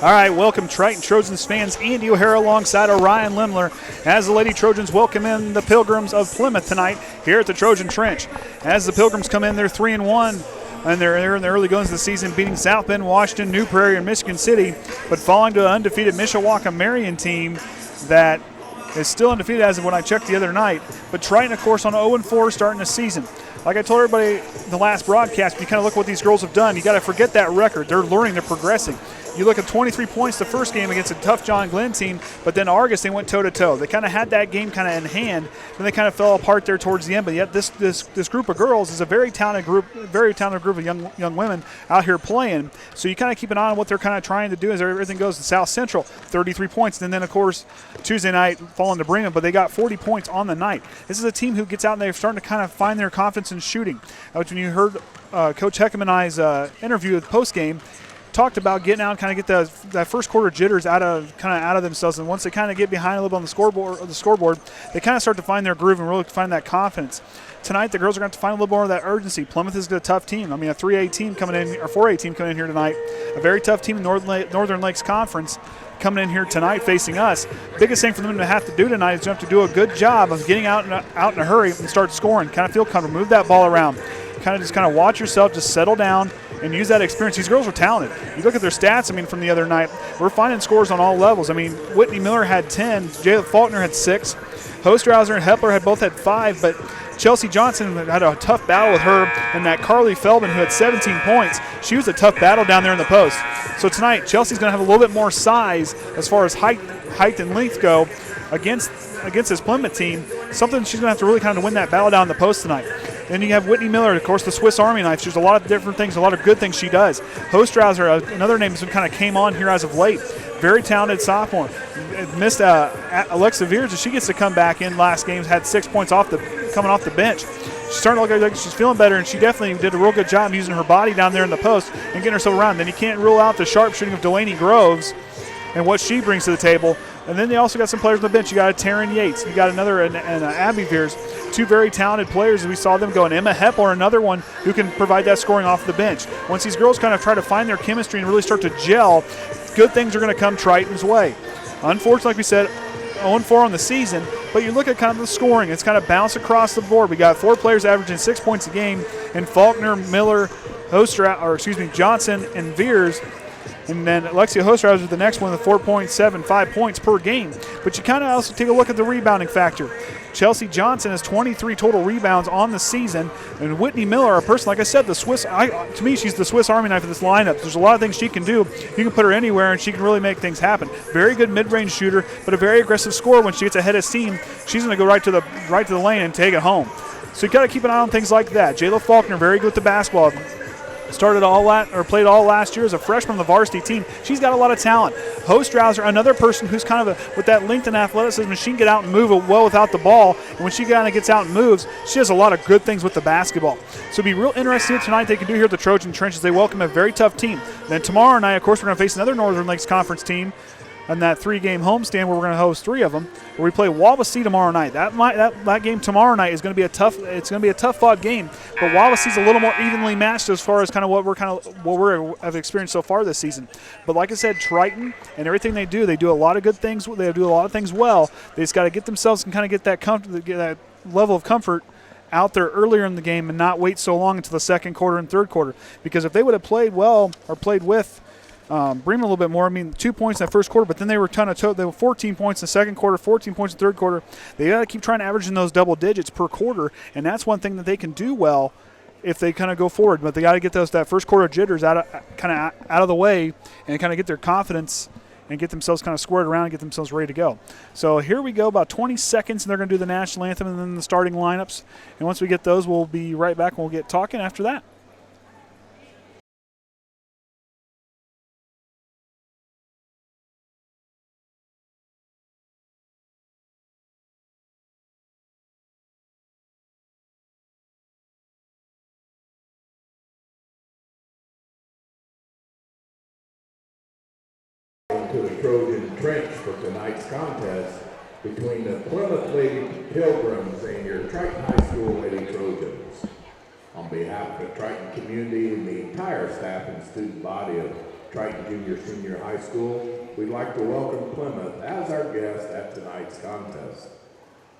All right, welcome Triton Trojans fans. Andy O'Hara alongside Orion Lemler as the Lady Trojans welcome in the Pilgrims of Plymouth tonight here at the Trojan Trench. As the Pilgrims come in, they're 3-1, and they're in the early goings of the season, beating South Bend, Washington, New Prairie, and Michigan City, but falling to an undefeated Mishawaka Marion team that is still undefeated as of when I checked the other night. But Triton, of course, on 0-4 starting the season. Like I told everybody in the last broadcast, when you kind of look what these girls have done, you got to forget that record. They're learning, they're progressing. You look at 23 points the first game against a tough John Glenn team, but then Argus, they went toe-to-toe. They kind of had that game kind of in hand, then they kind of fell apart there towards the end. But yet this group of girls is a very talented group of young women out here playing. So you kind of keep an eye on what they're kind of trying to do as everything goes to South Central, 33 points. And then, of course, Tuesday night falling to Bremen, but they got 40 points on the night. This is a team who gets out and they're starting to kind of find their confidence in shooting. When you heard Coach Heckaman and I's interview with post-game, talked about getting out and kind of get that first quarter jitters out of themselves, and once they kind of get behind a little bit on the scoreboard, they kind of start to find their groove and really find that confidence. Tonight, the girls are going to have to find a little more of that urgency. Plymouth is a tough team. I mean, a 3A team coming in, or 4A team coming in here tonight. A very tough team in Northern Lakes Conference coming in here tonight facing us. Biggest thing for them to have to do tonight is to have to do a good job of getting out in a hurry and start scoring. Kind of feel comfortable, move that ball around. Kind of watch yourself, just settle down and use that experience. These girls are talented. You look at their stats, I mean, from the other night, we're finding scores on all levels. I mean, Whytnie Miller had 10, Jaela Faulkner had 6, Hostrawser and Hepler both had 5, but Chelsea Johnson had a tough battle with her, and that Carly Feldman, who had 17 points, she was a tough battle down there in the post. So tonight, Chelsea's going to have a little bit more size as far as height and length go against this Plymouth team, something she's going to have to really kind of win that battle down the post tonight. Then you have Whytnie Miller, of course, the Swiss Army knife. There's a lot of different things, a lot of good things she does. Hostrawser, another name that's kind of came on here as of late. Very talented sophomore. Missed Alyxa Viers, and she gets to come back in last game, had 6 points coming off the bench. She's starting to look like she's feeling better, and she definitely did a real good job using her body down there in the post and getting herself around. Then you can't rule out the sharp shooting of Delanie Groves and what she brings to the table. And then they also got some players on the bench. You got a Taren Yates. You got another and Abbey Viers. Two very talented players as we saw them go. And Emma Hepler, another one who can provide that scoring off the bench. Once these girls kind of try to find their chemistry and really start to gel, good things are going to come Triton's way. Unfortunately, like we said, 0-4 on the season, but you look at kind of the scoring. It's kind of bounced across the board. We got 4 players averaging 6 points a game, and Faulkner, Miller, Johnson, and Viers. And then Lexia Hostrawser is the next one with 4.75 points per game. But you kind of also take a look at the rebounding factor. Chelsea Johnson has 23 total rebounds on the season. And Whytnie Miller, a person, like I said, to me, she's the Swiss Army knife of this lineup. There's a lot of things she can do. You can put her anywhere, and she can really make things happen. Very good mid-range shooter, but a very aggressive scorer. When she gets ahead of steam, she's going to go right to the lane and take it home. So you got to keep an eye on things like that. Jaela Faulkner, very good with the basketball. Played all last year as a freshman on the varsity team. She's got a lot of talent. Hostrawser, another person who's kind of with that length and athleticism. She can get out and move well without the ball. And when she kind of gets out and moves, she does a lot of good things with the basketball. So it'll be real interesting tonight they can do here at the Trojan Trenches. They welcome a very tough team. Then tomorrow night, of course, we're going to face another Northern Lakes Conference team on that 3-game homestand where we're going to host 3 of them. Where we play Wawasee tomorrow night. That game tomorrow night is going to be a tough fought game. But Wawasee's a little more evenly matched as far as what we have experienced so far this season. But like I said, Triton and everything they do a lot of good things. They do a lot of things well. They just got to get themselves and kind of get that level of comfort out there earlier in the game and not wait so long until the second quarter and third quarter. Because if they would have played well or played with Bremen a little bit more. I mean, 2 points in that first quarter, but then they were they were 14 points in the second quarter, 14 points in the third quarter. They got to keep trying to average in those double digits per quarter, and that's one thing that they can do well if they kind of go forward. But they got to get that first quarter jitters out of the way and kind of get their confidence and get themselves kind of squared around and get themselves ready to go. So here we go, about 20 seconds, and they're going to do the national anthem and then the starting lineups. And once we get those, we'll be right back and we'll get talking after that. To the Trojan Trench for tonight's contest between the Plymouth Lady Pilgrims and your Triton High School Lady Trojans. On behalf of the Triton community and the entire staff and student body of Triton Junior Senior High School, we'd like to welcome Plymouth as our guest at tonight's contest.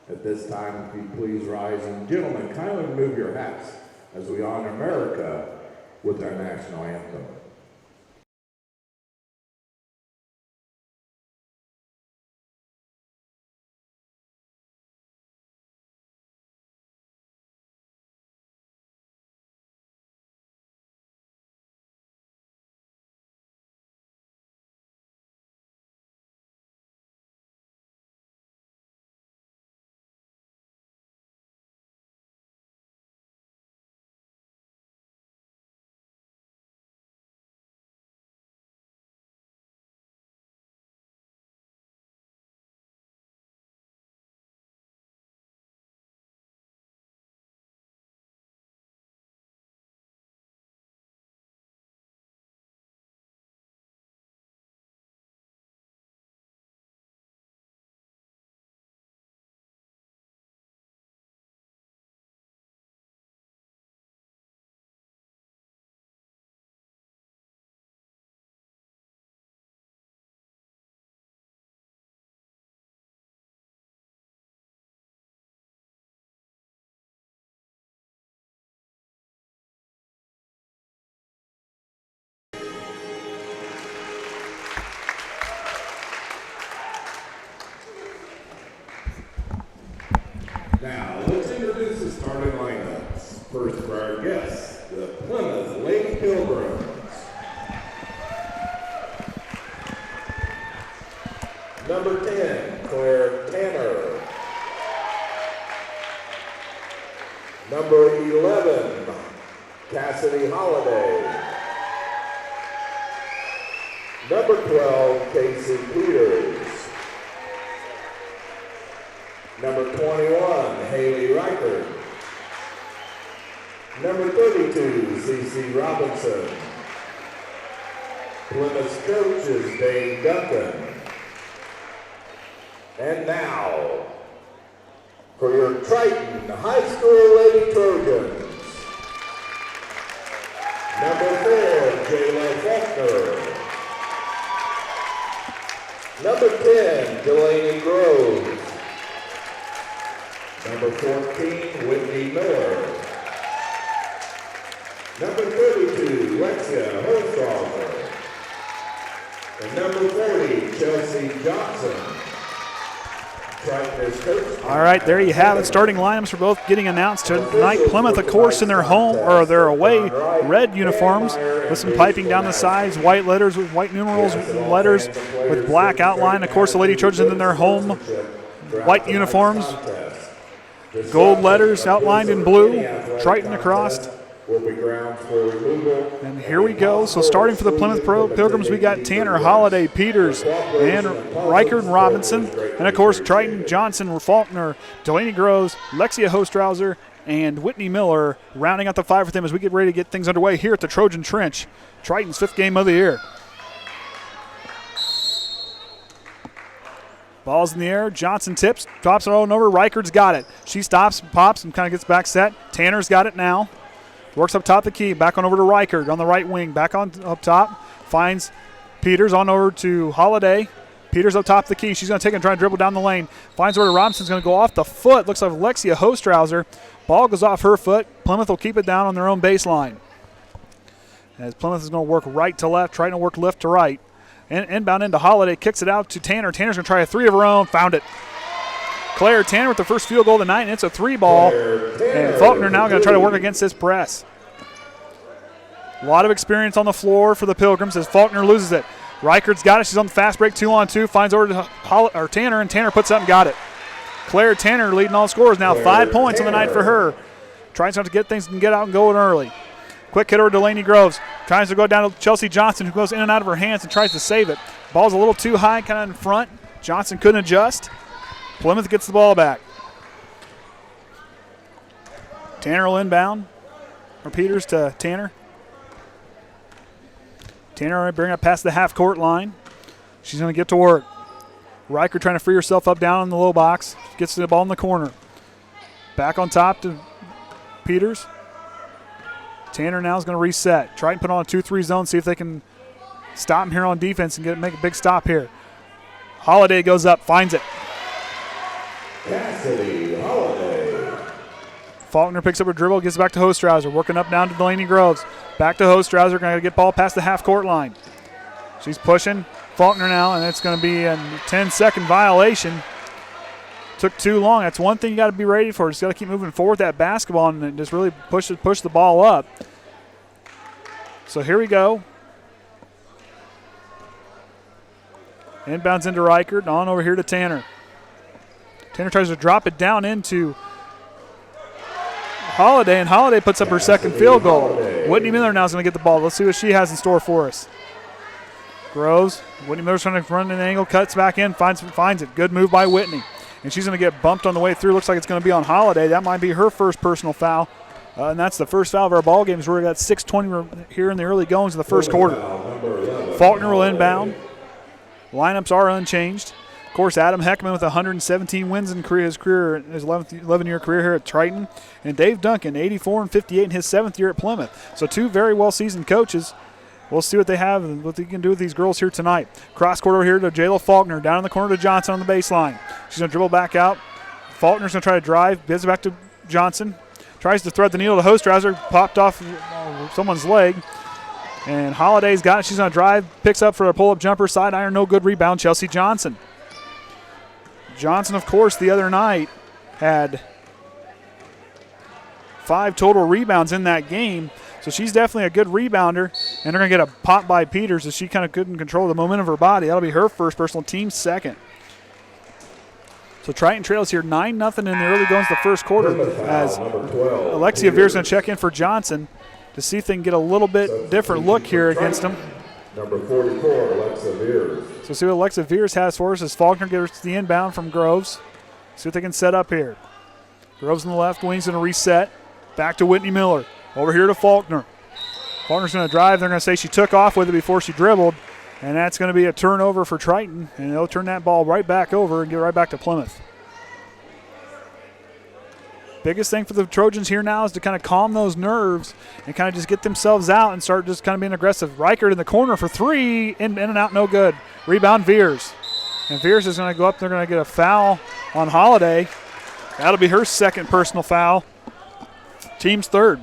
At this time, if you please rise, and gentlemen, kindly remove your hats as we honor America with our national anthem. Now, let's introduce the starting lineups. First for our guests, the Plymouth Lady Pilgrims. Number 10, Claire Tanner. Number 11, Cassidy Holiday. Number 12, Kacee Peters. Number 21, Halle Reichard. Number 32, Cece Robinson. Plymouth's coach is Dave Duncan. And now, for your Triton High School Lady Trojans. Number 4, Jaela Faulkner. Number 10, Delanie Groves. Number 14, Whytnie Miller. Number 32, Lexia Hostrawser. And number 40, Chelsea Johnson. All right, there you have it. Starting lineups for both getting announced tonight. Plymouth, of course, in their home or their away red uniforms with some piping down the sides, white letters with white numerals, letters with black outline. Of course, the Lady Trojans in their home white uniforms, gold letters outlined in blue, Triton across. And here we go. So starting for the Plymouth Pilgrims, we got Tanner, Holiday, Peters, and Reichard and Robinson. And, of course, Triton, Johnson, Faulkner, Delanie Groves, Lexia Hostrawser, and Whytnie Miller rounding out the five for them as we get ready to get things underway here at the Trojan Trench. Triton's 5th game of the year. Ball's in the air. Johnson tips, tops it on over. Reichard's got it. She stops, pops, and kind of gets back set. Tanner's got it now. Works up top the key, back on over to Reichard on the right wing, back on up top, finds Peters on over to Holiday. Peters up top the key. She's going to take and try and dribble down the lane. Finds over to Robinson's going to go off the foot. Looks like Lexia Hostrawser. Ball goes off her foot. Plymouth will keep it down on their own baseline. As Plymouth is going to work right to left, trying to work left to right. And inbound into Holiday, kicks it out to Tanner. Tanner's going to try a three of her own. Found it. Claire Tanner with the first field goal of the night, and it's a 3-ball. And Faulkner now going to try to work against this press. A lot of experience on the floor for the Pilgrims as Faulkner loses it. Reichard's got it. She's on the fast break, 2-on-2. Finds over to Tanner, and Tanner puts up and got it. Claire Tanner leading all scorers now. 5 points on the night for her. Tries not to get things and get out and going early. Quick hit over to Delanie Groves. Tries to go down to Chelsea Johnson, who goes in and out of her hands and tries to save it. Ball's a little too high, kind of in front. Johnson couldn't adjust. Plymouth gets the ball back. Tanner will inbound. Or Peters to Tanner. Tanner will bring it past the half-court line. She's going to get to work. Reichard trying to free herself up down in the low box. Gets the ball in the corner. Back on top to Peters. Tanner now is going to reset. Try and put on a 2-3 zone, see if they can stop them here on defense and make a big stop here. Holiday goes up, finds it. Cassidy Holiday. Faulkner picks up a dribble, gets back to Hostrawser, working up down to Delanie Groves. Back to Hostrawser, going to get ball past the half-court line. She's pushing Faulkner now, and it's going to be a 10-second violation. Took too long. That's one thing you got to be ready for. Just got to keep moving forward with that basketball and just really push the ball up. So here we go. Inbounds into Reichard, on over here to Tanner. Tanner tries to drop it down into Holiday, and Holiday puts up her second field goal. Whytnie Miller now is going to get the ball. Let's see what she has in store for us. Groves. Whytnie Miller's trying to run an angle, cuts back in, finds it. Good move by Whytnie. And she's going to get bumped on the way through. Looks like it's going to be on Holiday. That might be her first personal foul. And that's the first foul of our ball game. We've got 6:20 here in the early goings of the first quarter. Faulkner will inbound. Lineups are unchanged. Of course, Adam Heckaman with 117 wins in his 11-year career here at Triton. And Dave Duncan, 84 and 58 in his 7th year at Plymouth. So two very well-seasoned coaches. We'll see what they have and what they can do with these girls here tonight. Cross court over here to Jaela Faulkner. Down in the corner to Johnson on the baseline. She's going to dribble back out. Faulkner's going to try to drive. Gives it back to Johnson. Tries to thread the needle to Hostrawser. Popped off someone's leg. And Holiday's got it. She's going to drive. Picks up for a pull-up jumper. Side iron, no good. Rebound, Chelsea Johnson. Johnson, of course, the other night had 5 total rebounds in that game. So she's definitely a good rebounder. And they're going to get a pop by Peters as she kind of couldn't control the momentum of her body. That'll be her first personal, team second. So Triton trails here 9-0 in the early goings of the first quarter as Alyxa Viers going to check in for Johnson to see if they can get a little bit different look here against them. Number 44, Alyxa Viers. So see what Alyxa Viers has for us as Faulkner gives the inbound from Groves. See what they can set up here. Groves on the left wing's going to reset. Back to Whytnie Miller. Over here to Faulkner. Faulkner's going to drive. They're going to say she took off with it before she dribbled. And that's going to be a turnover for Triton. And they'll turn that ball right back over and get right back to Plymouth. Biggest thing for the Trojans here now is to kind of calm those nerves and kind of just get themselves out and start just kind of being aggressive. Reichard in the corner for 3. In and out, no good. Rebound, Viers. And Viers is going to go up. They're going to get a foul on Holiday. That'll be her second personal foul. Team's third.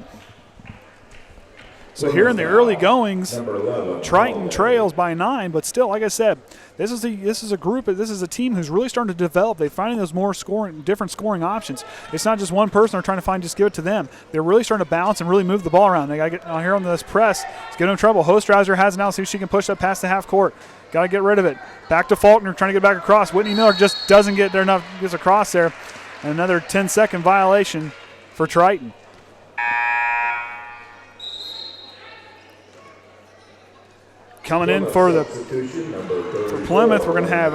So here in the early goings, Triton trails by 9, but still, like I said, this is a team who's really starting to develop. They're finding those different scoring options. It's not just one person they're trying to find, just give it to them. They're really starting to bounce and really move the ball around. They got to get here on this press. It's getting in trouble. Hostrawser has it now. See if she can push up past the half court. Got to get rid of it. Back to Faulkner, trying to get back across. Whytnie Miller just doesn't get there enough, gets across there. And another 10-second violation for Triton. Coming in for Plymouth, we're going to have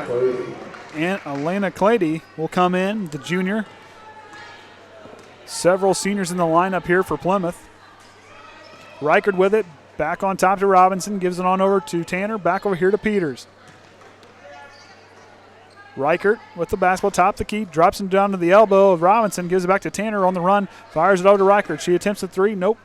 Alaina Clady will come in, the junior. Several seniors in the lineup here for Plymouth. Reichard with it, back on top to Robinson, gives it on over to Tanner, back over here to Peters. Reichard with the basketball, top the key, drops him down to the elbow of Robinson, gives it back to Tanner on the run, fires it over to Reichard. She attempts a 3, nope.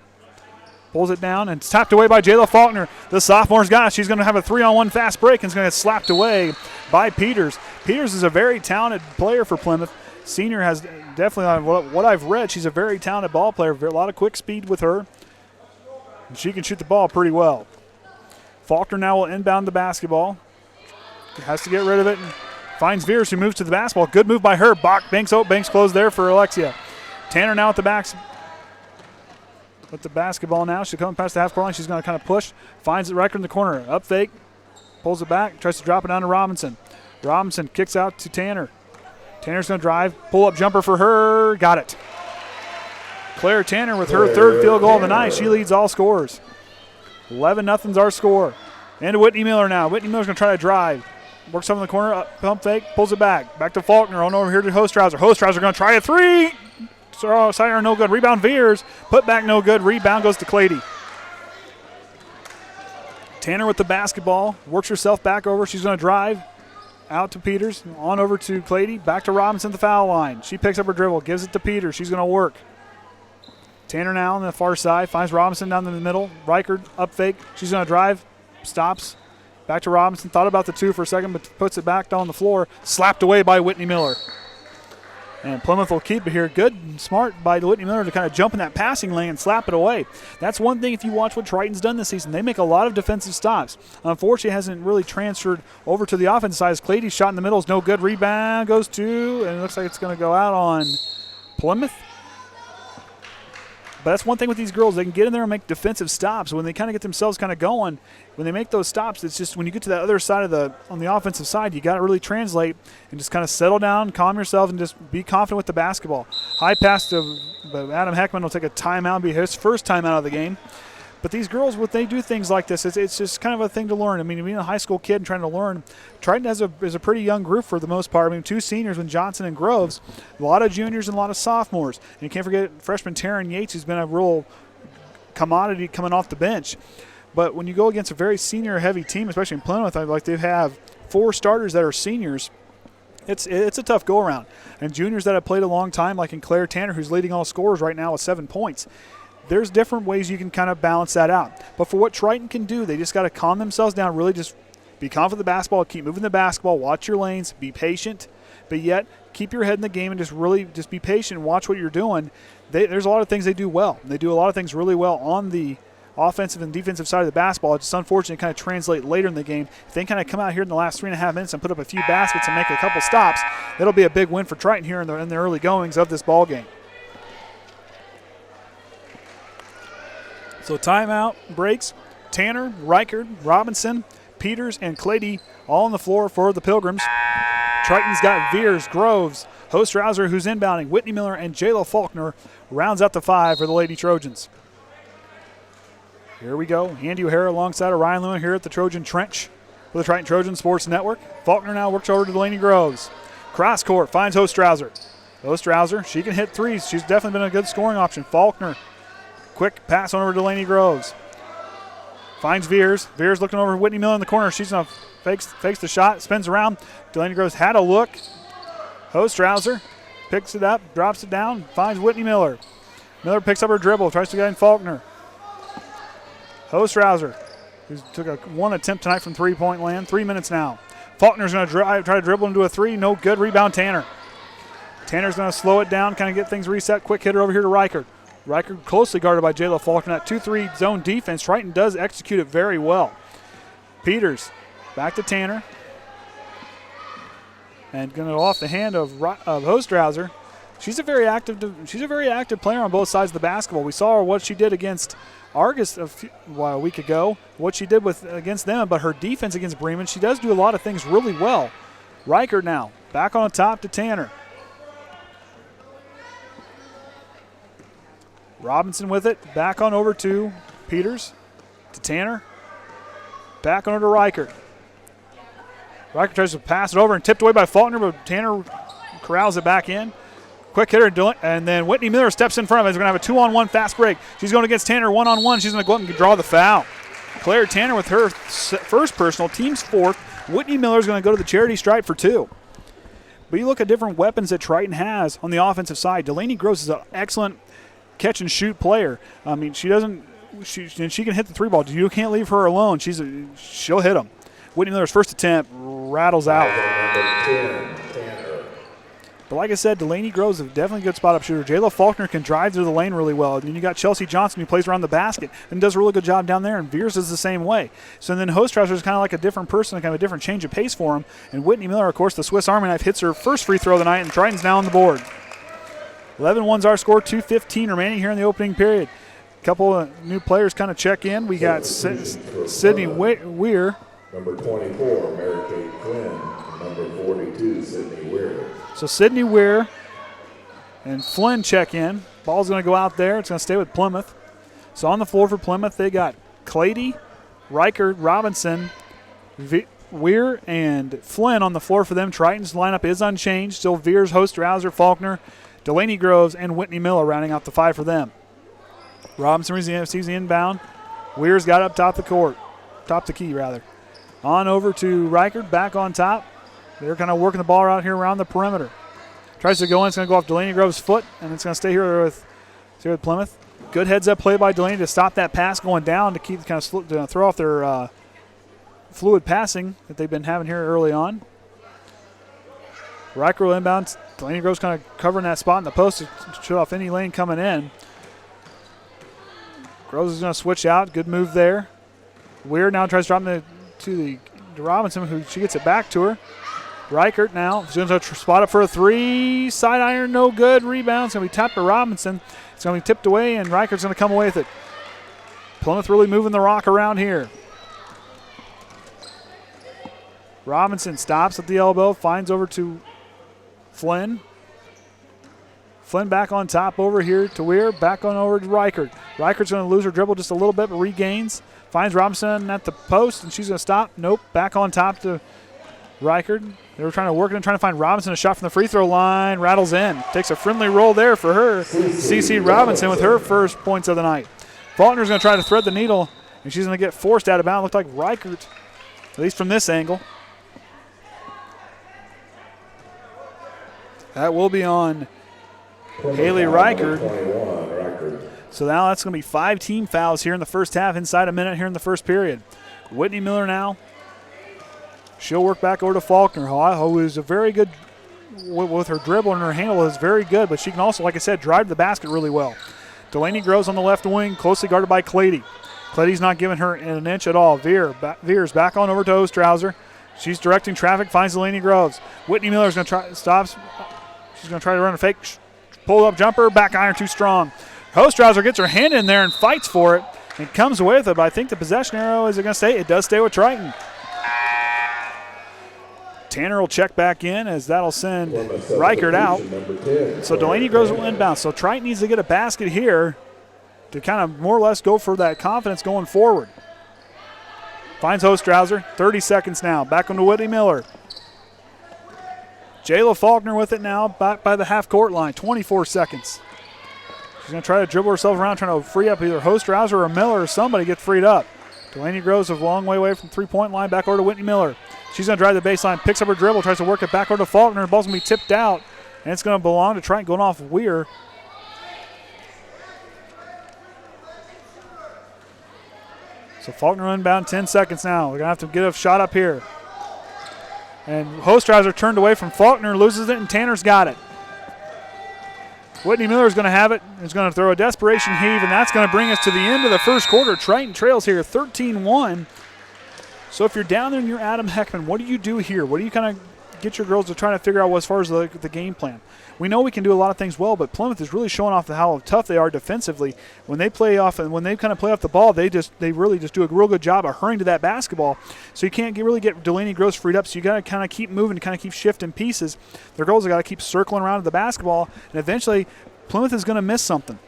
Pulls it down and it's tapped away by Jaela Faulkner. The sophomore's got it. She's going to have a 3-on-1 fast break and is going to get slapped away by Peters. Peters is a very talented player for Plymouth. Senior has definitely, what I've read, she's a very talented ball player. A lot of quick speed with her. And she can shoot the ball pretty well. Faulkner now will inbound the basketball. Has to get rid of it and finds Viers, who moves to the basketball. Good move by her. Banks closed there for Alexia. Tanner now at the back. With the basketball now. She's coming past the half-court line. She's going to kind of push. Finds it right in the corner. Up fake. Pulls it back. Tries to drop it down to Robinson. Robinson kicks out to Tanner. Tanner's going to drive. Pull-up jumper for her. Got it. Claire Tanner with her third field goal of the night. She leads all scorers. 11-0's our score. And to Whytnie Miller now. Whytnie Miller's going to try to drive. Works up in the corner. Up, pump fake. Pulls it back. Back to Faulkner. On over here to Hostrawser. Hostrawser going to try a 3. Side no good. Rebound Viers. Put back no good. Rebound goes to Clady. Tanner with the basketball. Works herself back over. She's going to drive out to Peters. On over to Clady. Back to Robinson at the foul line. She picks up her dribble. Gives it to Peters. She's going to work. Tanner now on the far side. Finds Robinson down in the middle. Reichard up fake. She's going to drive. Stops. Back to Robinson. Thought about the 2 for a second, but puts it back on the floor. Slapped away by Whytnie Miller. And Plymouth will keep it here. Good and smart by Whytnie Miller to kind of jump in that passing lane and slap it away. That's one thing if you watch what Triton's done this season. They make a lot of defensive stops. Unfortunately, it hasn't really transferred over to the offensive side. Clady's shot in the middle is no good. Rebound goes to, and it looks like it's going to go out on Plymouth. But that's one thing with these girls. They can get in there and make defensive stops. When they kind of get themselves kind of going, when they make those stops, it's just when you get to that other side of on the offensive side, you got to really translate and just kind of settle down, calm yourself, and just be confident with the basketball. High pass to Adam Heckaman will take a timeout, be his first timeout of the game. But these girls, when they do things like this, it's just kind of a thing to learn. I mean, being a high school kid and trying to learn, Triton is a pretty young group for the most part. I mean, 2 seniors with Johnson and Groves, a lot of juniors and a lot of sophomores. And you can't forget freshman Taren Yates, who's been a real commodity coming off the bench. But when you go against a very senior-heavy team, especially in Plymouth, like they have 4 starters that are seniors, it's a tough go-around. And juniors that have played a long time, like in Claire Tanner, who's leading all scorers right now with 7 points. There's different ways you can kind of balance that out. But for what Triton can do, they just got to calm themselves down, really just be confident with the basketball, keep moving the basketball, watch your lanes, be patient, but yet keep your head in the game and just be patient and watch what you're doing. There's a lot of things they do well. They do a lot of things really well on the offensive and defensive side of the basketball. It's just unfortunate kind of translate later in the game. If they kind of come out here in the last 3.5 minutes and put up a few baskets and make a couple stops, that'll be a big win for Triton here in the early goings of this ball game. So timeout breaks. Tanner, Reichard, Robinson, Peters, and Clady all on the floor for the Pilgrims. Triton's got Viers, Groves, Hostrawser, who's inbounding, Whytnie Miller, and Jaela Faulkner rounds out the 5 for the Lady Trojans. Here we go. Andy O'Hara alongside Orion Lemler here at the Trojan Trench for the Triton Trojan Sports Network. Faulkner now works over to Delanie Groves. Cross court finds Hostrawser. Hostrawser, she can hit threes. She's definitely been a good scoring option. Faulkner. Quick pass on over to Delanie Groves. Finds Viers. Viers looking over Whytnie Miller in the corner. She's going to fakes the shot, spins around. Delanie Groves had a look. Hostrawser picks it up, drops it down, finds Whytnie Miller. Miller picks up her dribble, tries to get in Faulkner. Hostrawser, who took one attempt tonight from three-point land. 3 minutes now. Faulkner's going to try to dribble into a 3. No good. Rebound Tanner. Tanner's going to slow it down, kind of get things reset. Quick hitter over here to Reichard. Reichard closely guarded by Jaela Faulkner. That 2-3 zone defense, Triton does execute it very well. Peters back to Tanner. And going to go off the hand of Hostrawser. She's a very active player on both sides of the basketball. We saw what she did against Argus a week ago, what she did against them, but her defense against Bremen, she does do a lot of things really well. Reichard now back on the top to Tanner. Robinson with it, back on over to Peters, to Tanner, back on over to Reichard. Reichard tries to pass it over and tipped away by Faulkner, but Tanner corrals it back in. Quick hitter, and then Whytnie Miller steps in front of it. He's going to have a 2-on-1 fast break. She's going against Tanner one-on-one. She's going to go up and draw the foul. Claire Tanner with her first personal, team's 4th. Whytnie Miller is going to go to the charity stripe for 2. But you look at different weapons that Triton has on the offensive side. Delanie Groves is an excellent catch-and-shoot player. I mean, she can hit the 3 ball. You can't leave her alone. She'll hit them. Whytnie Miller's first attempt rattles out. But like I said, Delanie Groves is definitely a good spot-up shooter. Jaela Faulkner can drive through the lane really well. And then you got Chelsea Johnson, who plays around the basket and does a really good job down there, and Viers is the same way. So then Hostrawser is kind of like a different person, kind of a different change of pace for him. And Whytnie Miller, of course, the Swiss Army knife, hits her first free throw of the night, and Triton's now on the board. 11-1's our score, 2:15 remaining here in the opening period. A couple of new players kind of check in. We got Sydni Weir. Number 24, Mary Kate Flynn. Number 42, Sydni Weir. So Sydni Weir and Flynn check in. Ball's going to go out there. It's going to stay with Plymouth. So on the floor for Plymouth, they got Clady, Reichard, Robinson, Weir, and Flynn on the floor for them. Triton's lineup is unchanged. Still Viers, Hostrawser, Faulkner, Delanie Groves, and Whytnie Miller rounding out the 5 for them. Robinson receives the inbound. Weir's got up top the key rather. On over to Reichard, back on top. They're kind of working the ball out here around the perimeter. Tries to go in, it's going to go off Delanie Groves' foot, and it's going to stay here with Plymouth. Good heads-up play by Delanie to stop that pass going down to keep kind of throw off their fluid passing that they've been having here early on. Reichard will inbound. Delanie Groves kind of covering that spot in the post to shut off any lane coming in. Groves is going to switch out. Good move there. Weir now tries to drop him to Robinson, who she gets it back to her. Reichard now is going to spot up for a three. Side iron, no good. Rebound. It's going to be tapped to Robinson. It's going to be tipped away, and Reichard's going to come away with it. Plymouth really moving the rock around here. Robinson stops at the elbow, finds over to Flynn. Flynn back on top over here to Weir, back on over to Reichard. Reichard's going to lose her dribble just a little bit, but regains. Finds Robinson at the post, and she's going to stop. Nope, back on top to Reichard. They were trying to work it and trying to find Robinson. A shot from the free throw line, rattles in. Takes a friendly roll there for her. Cece Robinson with her first points of the night. Faulkner's going to try to thread the needle, and she's going to get forced out of bounds. Looked like Reichard, at least from this angle. That will be on Halle Reichard. So now that's going to be 5 team fouls here in the first half, inside a minute here in the first period. Whytnie Miller now. She'll work back over to Faulkner, who is a very good with her dribble, and her handle is very good, but she can also, like I said, drive to the basket really well. Delanie Groves on the left wing, closely guarded by Clady. Clady's not giving her an inch at all. Viers back on over to Hostrawser. She's directing traffic, finds Delanie Groves. Whytnie Miller's going to try, stops. She's going to try to run a fake pull-up jumper, back iron too strong. Hostrawser gets her hand in there and fights for it and comes away with it, but I think the possession arrow, is it going to stay? It does stay with Triton. Tanner will check back in as that'll send Reichard out. So Delanie Groves will inbound. So Triton needs to get a basket here to kind of more or less go for that confidence going forward. Finds Hostrawser. 30 seconds now. Back on to Whytnie Miller. Jaela Faulkner with it now, back by the half-court line. 24 seconds. She's going to try to dribble herself around, trying to free up either Hostrawser or Miller, or somebody get freed up. Delanie Groves a long way away from the three-point line, back over to Whytnie Miller. She's going to drive the baseline, picks up her dribble, tries to work it back over to Faulkner. The ball's going to be tipped out, and it's going to belong to Triton, going off Weir. So Faulkner inbound, 10 seconds now. We're going to have to get a shot up here. And Hostrawser turned away from Faulkner, loses it, and Tanner's got it. Whytnie Miller is going to have it. He's going to throw a desperation heave, and that's going to bring us to the end of the first quarter. Triton trails here 13-1. So if you're down there and you're Adam Heckaman, what do you do here? What do you kind of get your girls to try to figure out as far as the game plan? We know we can do a lot of things well, but Plymouth is really showing off how tough they are defensively. When they play off and when they kind of play off the ball, they really just do a real good job of hurrying to that basketball. So you can't really get Delanie Groves freed up. So you got to kind of keep moving, kind of keep shifting pieces. Their girls have got to keep circling around the basketball, and eventually Plymouth is going to miss something.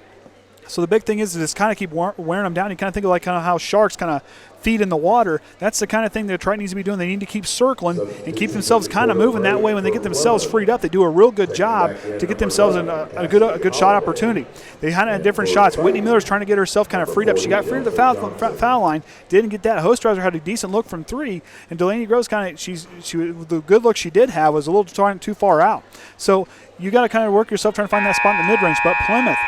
So the big thing is to just kind of keep wearing them down. You kind of think of like kind of how sharks kind of feed in the water. That's the kind of thing that Triton needs to be doing. They need to keep circling and keep themselves kind of moving. That way when they get themselves freed up, they do a real good job to get themselves a good shot opportunity. They kind of had different shots. Whytnie Miller's trying to get herself kind of freed up. She got freed to the foul line, didn't get that. Hostrawser had a decent look from three, and Delanie Groves kind of, the good look she did have was a little too far out. So you got to kind of work yourself trying to find that spot in the mid-range. But Plymouth,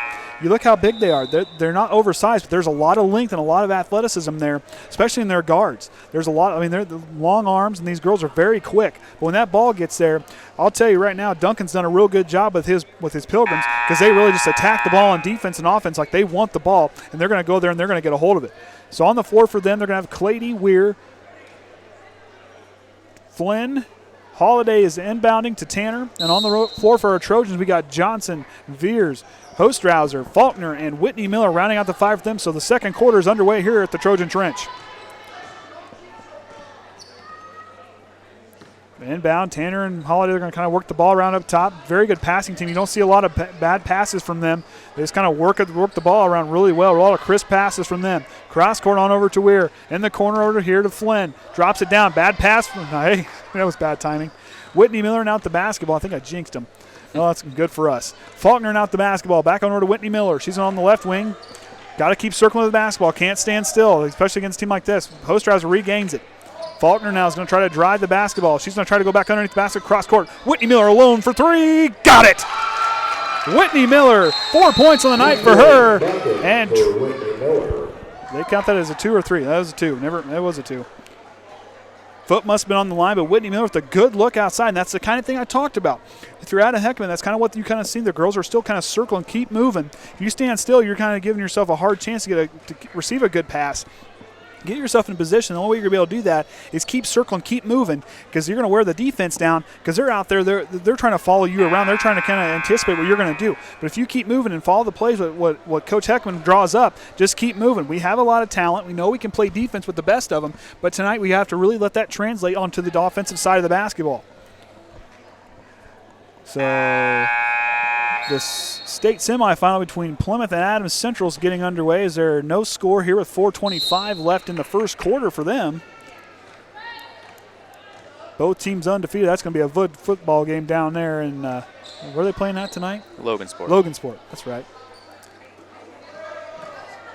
you look how big they are. They're not oversized, but there's a lot of length and a lot of athleticism there, especially in their guards. There's a lot. I mean, they're the long arms, and these girls are very quick. But when that ball gets there, I'll tell you right now, Duncan's done a real good job with his Pilgrims, because they really just attack the ball on defense and offense like they want the ball, and they're going to go there and they're going to get a hold of it. So on the floor for them, they're going to have Clady, Weir, Flynn. Holiday is inbounding to Tanner. And on the floor for our Trojans, we got Johnson, Viers, Hostrawser, Faulkner, and Whytnie Miller rounding out the five for them. So the second quarter is underway here at the Trojan Trench. Inbound, Tanner and Holiday are going to kind of work the ball around up top. Very good passing team. You don't see a lot of bad passes from them. They just kind of work the ball around really well. A lot of crisp passes from them. Cross court on over to Weir. In the corner over here to Flynn. Drops it down. Bad pass. Hey, that was bad timing. Whytnie Miller now at the basketball. I think I jinxed him. No, that's good for us. Faulkner now at the basketball. Back on over to Whytnie Miller. She's on the left wing. Got to keep circling with the basketball. Can't stand still, especially against a team like this. Hostrawser regains it. Faulkner now is going to try to drive the basketball. She's going to try to go back underneath the basket, cross court. Whytnie Miller alone for three. Got it! Whytnie Miller, 4 points on the night for her. And they count that as a 2 or 3. That was a 2. That was a 2. Foot must have been on the line, but Whytnie Miller with a good look outside, and that's the kind of thing I talked about. If you're Adam Heckaman, that's kind of what you kind of see. The girls are still kind of circling, keep moving. If you stand still, you're kind of giving yourself a hard chance to receive a good pass. Get yourself in position. The only way you're going to be able to do that is keep circling, keep moving, because you're going to wear the defense down because they're out there. They're trying to follow you around. They're trying to kind of anticipate what you're going to do. But if you keep moving and follow the plays, what Coach Heckaman draws up, just keep moving. We have a lot of talent. We know we can play defense with the best of them, but tonight we have to really let that translate onto the offensive side of the basketball. So this state semifinal between Plymouth and Adams Central is getting underway. Is there no score here with 4:25 left in the first quarter for them? Both teams undefeated. That's going to be a good football game down there. And where are they playing at tonight? Logansport. Logansport. That's right.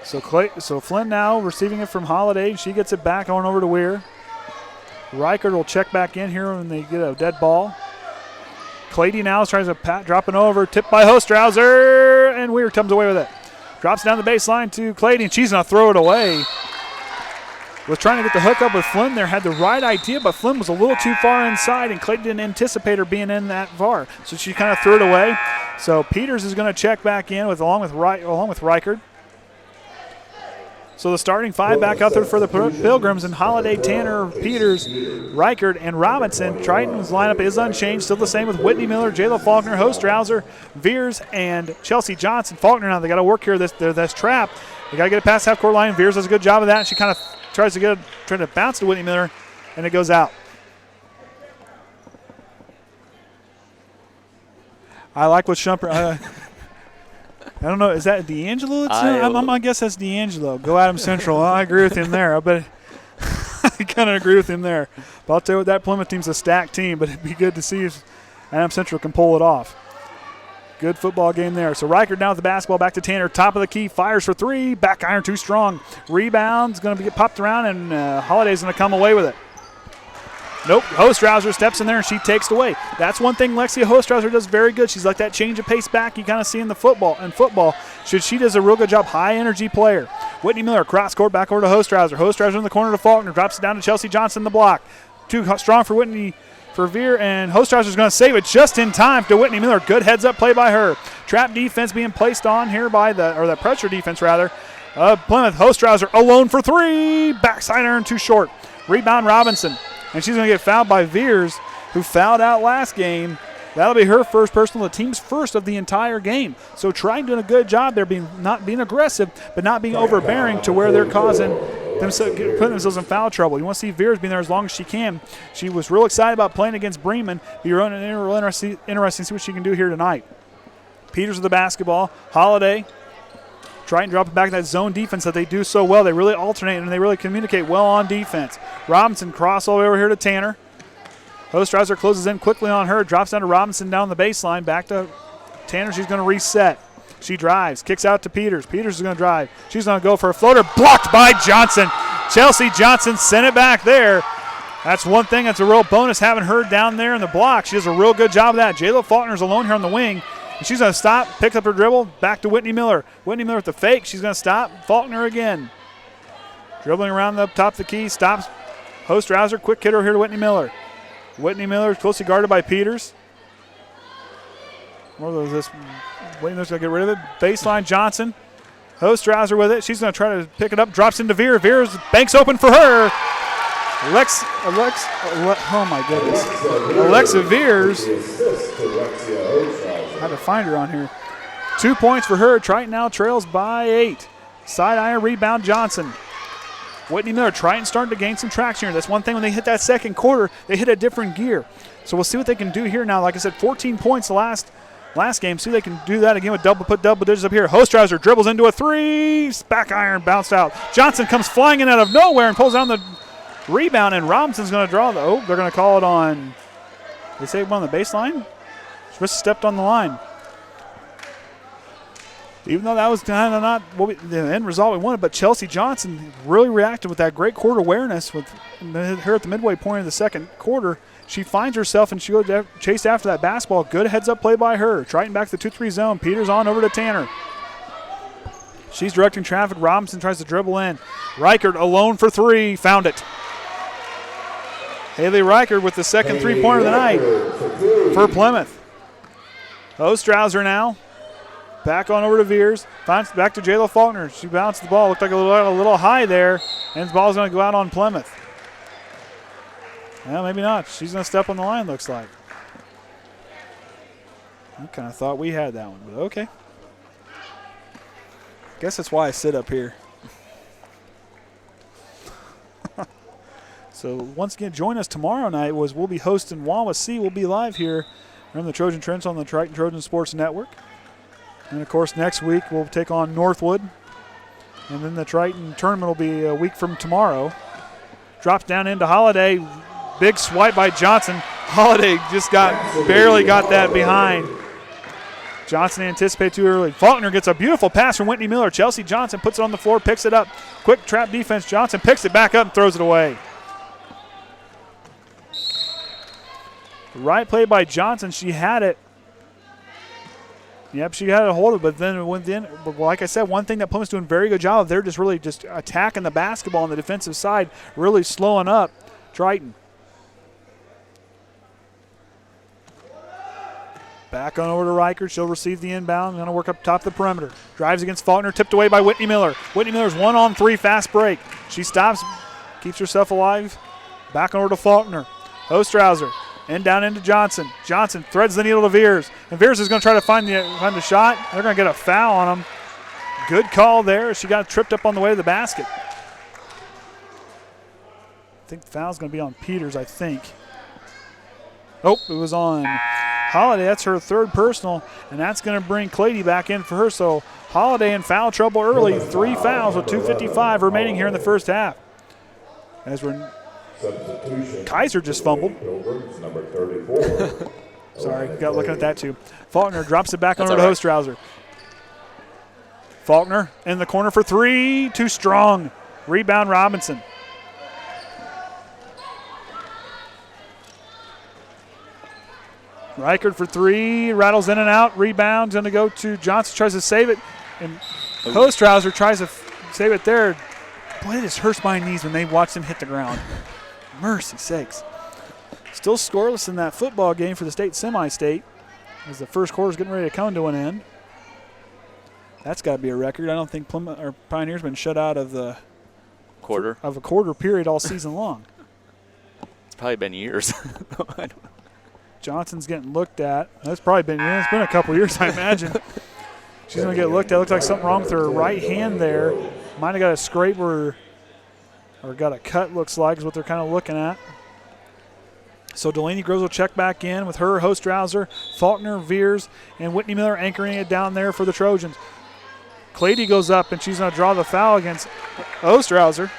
So Flynn now receiving it from Holiday. She gets it back on over to Weir. Reichard will check back in here when they get a dead ball. Clady now tries to drop it over, tipped by Hostrawser, and Weir comes away with it. Drops down the baseline to Clady, and she's going to throw it away. Was trying to get the hook up with Flynn there, had the right idea, but Flynn was a little too far inside, and Clady didn't anticipate her being in that far, so she kind of threw it away. So Peters is going to check back in along with Reichard. So the starting five back out there for the Pilgrims, and Holiday, Tanner, Peters, Reichard, and Robinson. Triton's lineup is unchanged, still the same with Whytnie Miller, Jaela Faulkner, Hostrawser, Viers, and Chelsea Johnson. Faulkner now, they got to work here this trap. They got to get it past half-court line. Viers does a good job of that. She kind of tries to bounce to Whytnie Miller, and it goes out. I like what Shumper I don't know. Is that D'Angelo? I'm going to guess that's D'Angelo. Go Adam Central. I agree with him there. I kind of agree with him there. But I'll tell you what, that Plymouth team's a stacked team, but it'd be good to see if Adam Central can pull it off. Good football game there. So Reichard now with the basketball, back to Tanner. Top of the key, fires for three. Back iron too strong. Rebound's going to get popped around, and Holiday's going to come away with it. Nope, Hostrawser steps in there and she takes it away. That's one thing Lexia Hostrawser does very good. She's like that change of pace back you kind of see in football. She does a real good job, high energy player. Whytnie Miller cross court back over to Hostrawser. Hostrawser in the corner to Faulkner, drops it down to Chelsea Johnson the block. Too strong for Vier, and Hostrawser's going to save it just in time to Whytnie Miller. Good heads up play by her. Trap defense being placed on here by the pressure defense rather. Plymouth. Hostrawser alone for three. Backside iron too short. Rebound Robinson. And she's going to get fouled by Viers, who fouled out last game. That'll be her first personal, the team's first of the entire game. So Triton doing a good job there, not being aggressive, but not being overbearing to where they're putting themselves in foul trouble. You want to see Viers being there as long as she can. She was real excited about playing against Bremen. Be real interesting to see what she can do here tonight. Peters with the basketball. Holiday. Triton dropping back that zone defense that they do so well. They really alternate and they really communicate well on defense. Robinson cross all the way over here to Tanner. Hostrawser closes in quickly on her. Drops down to Robinson down the baseline. Back to Tanner. She's going to reset. She drives. Kicks out to Peters. Peters is going to drive. She's going to go for a floater. Blocked by Johnson. Chelsea Johnson sent it back there. That's one thing that's a real bonus having her down there in the block. She does a real good job of that. Jaela Faulkner's alone here on the wing. And she's going to stop, picks up her dribble, back to Whytnie Miller. Whytnie Miller with the fake. She's going to stop. Faulkner again. Dribbling around the top of the key. Stops. Hostrawser. Quick hitter here to Whytnie Miller. Whytnie Miller closely guarded by Peters. What was this? Whytnie Miller's going to get rid of it. Baseline Johnson. Hostrawser with it. She's going to try to pick it up. Drops into Vier. Vier's banks open for her. Oh my goodness. Alyxa Viers. I had to find her on here. 2 points for her. Triton now trails by 8. Side iron rebound Johnson. Whytnie Miller, Triton starting to gain some traction here. That's one thing when they hit that second quarter, they hit a different gear. So we'll see what they can do here now. Like I said, 14 points the last game. See if they can do that again with double digits up here. Hostrawser dribbles into a three. Back iron bounced out. Johnson comes flying in out of nowhere and pulls down the rebound, and Robinson's going to draw they're going to call it on, they say on the baseline? She must have stepped on the line. Even though that was kind of not the end result we wanted, but Chelsea Johnson really reacted with that great court awareness with her at the midway point of the second quarter. She finds herself and she goes chase after that basketball. Good heads-up play by her. Triton back to the 2-3 zone. Peters on over to Tanner. She's directing traffic. Robinson tries to dribble in. Reichard alone for three. Found it. Halle Reichard with the second three-pointer of the night for Plymouth. Hostrawser now. Back on over to Viers. Finds back to Jaela Faulkner. She bounced the ball. Looked like a little high there. And the ball's going to go out on Plymouth. Well, maybe not. She's going to step on the line, looks like. I kind of thought we had that one, but okay. Guess that's why I sit up here. So once again, join us tomorrow night. We'll be hosting Wawasee. We'll be live here from the Trojan Trench on the Triton Trojan Sports Network. And, of course, next week we'll take on Northwood. And then the Triton tournament will be a week from tomorrow. Drops down into Holiday. Big swipe by Johnson. Holiday just barely got that behind. Johnson anticipated too early. Faulkner gets a beautiful pass from Whytnie Miller. Chelsea Johnson puts it on the floor, picks it up. Quick trap defense. Johnson picks it back up and throws it away. Right play by Johnson. She had it. Yep, she had a hold of it, but then like I said, one thing that Plymouth's doing a very good job of, they're just really just attacking the basketball on the defensive side, really slowing up Triton. Back on over to Reichard. She'll receive the inbound. Going to work up top of the perimeter. Drives against Faulkner. Tipped away by Whytnie Miller. Whytnie Miller's 1-on-3 fast break. She stops, keeps herself alive. Back on over to Faulkner. Hostrawser. And down into Johnson. Johnson threads the needle to Viers. And Viers is going to try to find the shot. They're going to get a foul on him. Good call there. She got tripped up on the way to the basket. I think the foul's going to be on Peters, I think. Oh, it was on Holiday. That's her third personal, and that's going to bring Clady back in for her. So Holiday in foul trouble early. 3 fouls with 2:55 remaining here in the first half. As we're Kaiser just fumbled. Sorry, got looking at that too. Faulkner drops it back over to Hostrawser. Faulkner in the corner for 3. Too strong. Rebound Robinson. Reichard for 3. Rattles in and out. Rebound's going to go to Johnson. Tries to save it. And Hostrawser tries to save it there. Boy, it just hurts my knees when they watch them hit the ground. Mercy sakes. Still scoreless in that football game for the state semi-state as the first quarter is getting ready to come to an end. That's got to be a record. I don't think Plymouth or Pioneer's been shut out of the a quarter period all season long. It's probably been years. Johnson's getting looked at. That's probably been, it's been a couple years, I imagine. She's going to get looked at. Looks like something wrong with her right hand there. Might have got a scrape or got a cut, looks like, is what they're kind of looking at. So Delanie Groves will check back in with her, Hostrawser, Faulkner, Viers, and Whytnie Miller anchoring it down there for the Trojans. Clady goes up, and she's going to draw the foul against Hostrawser.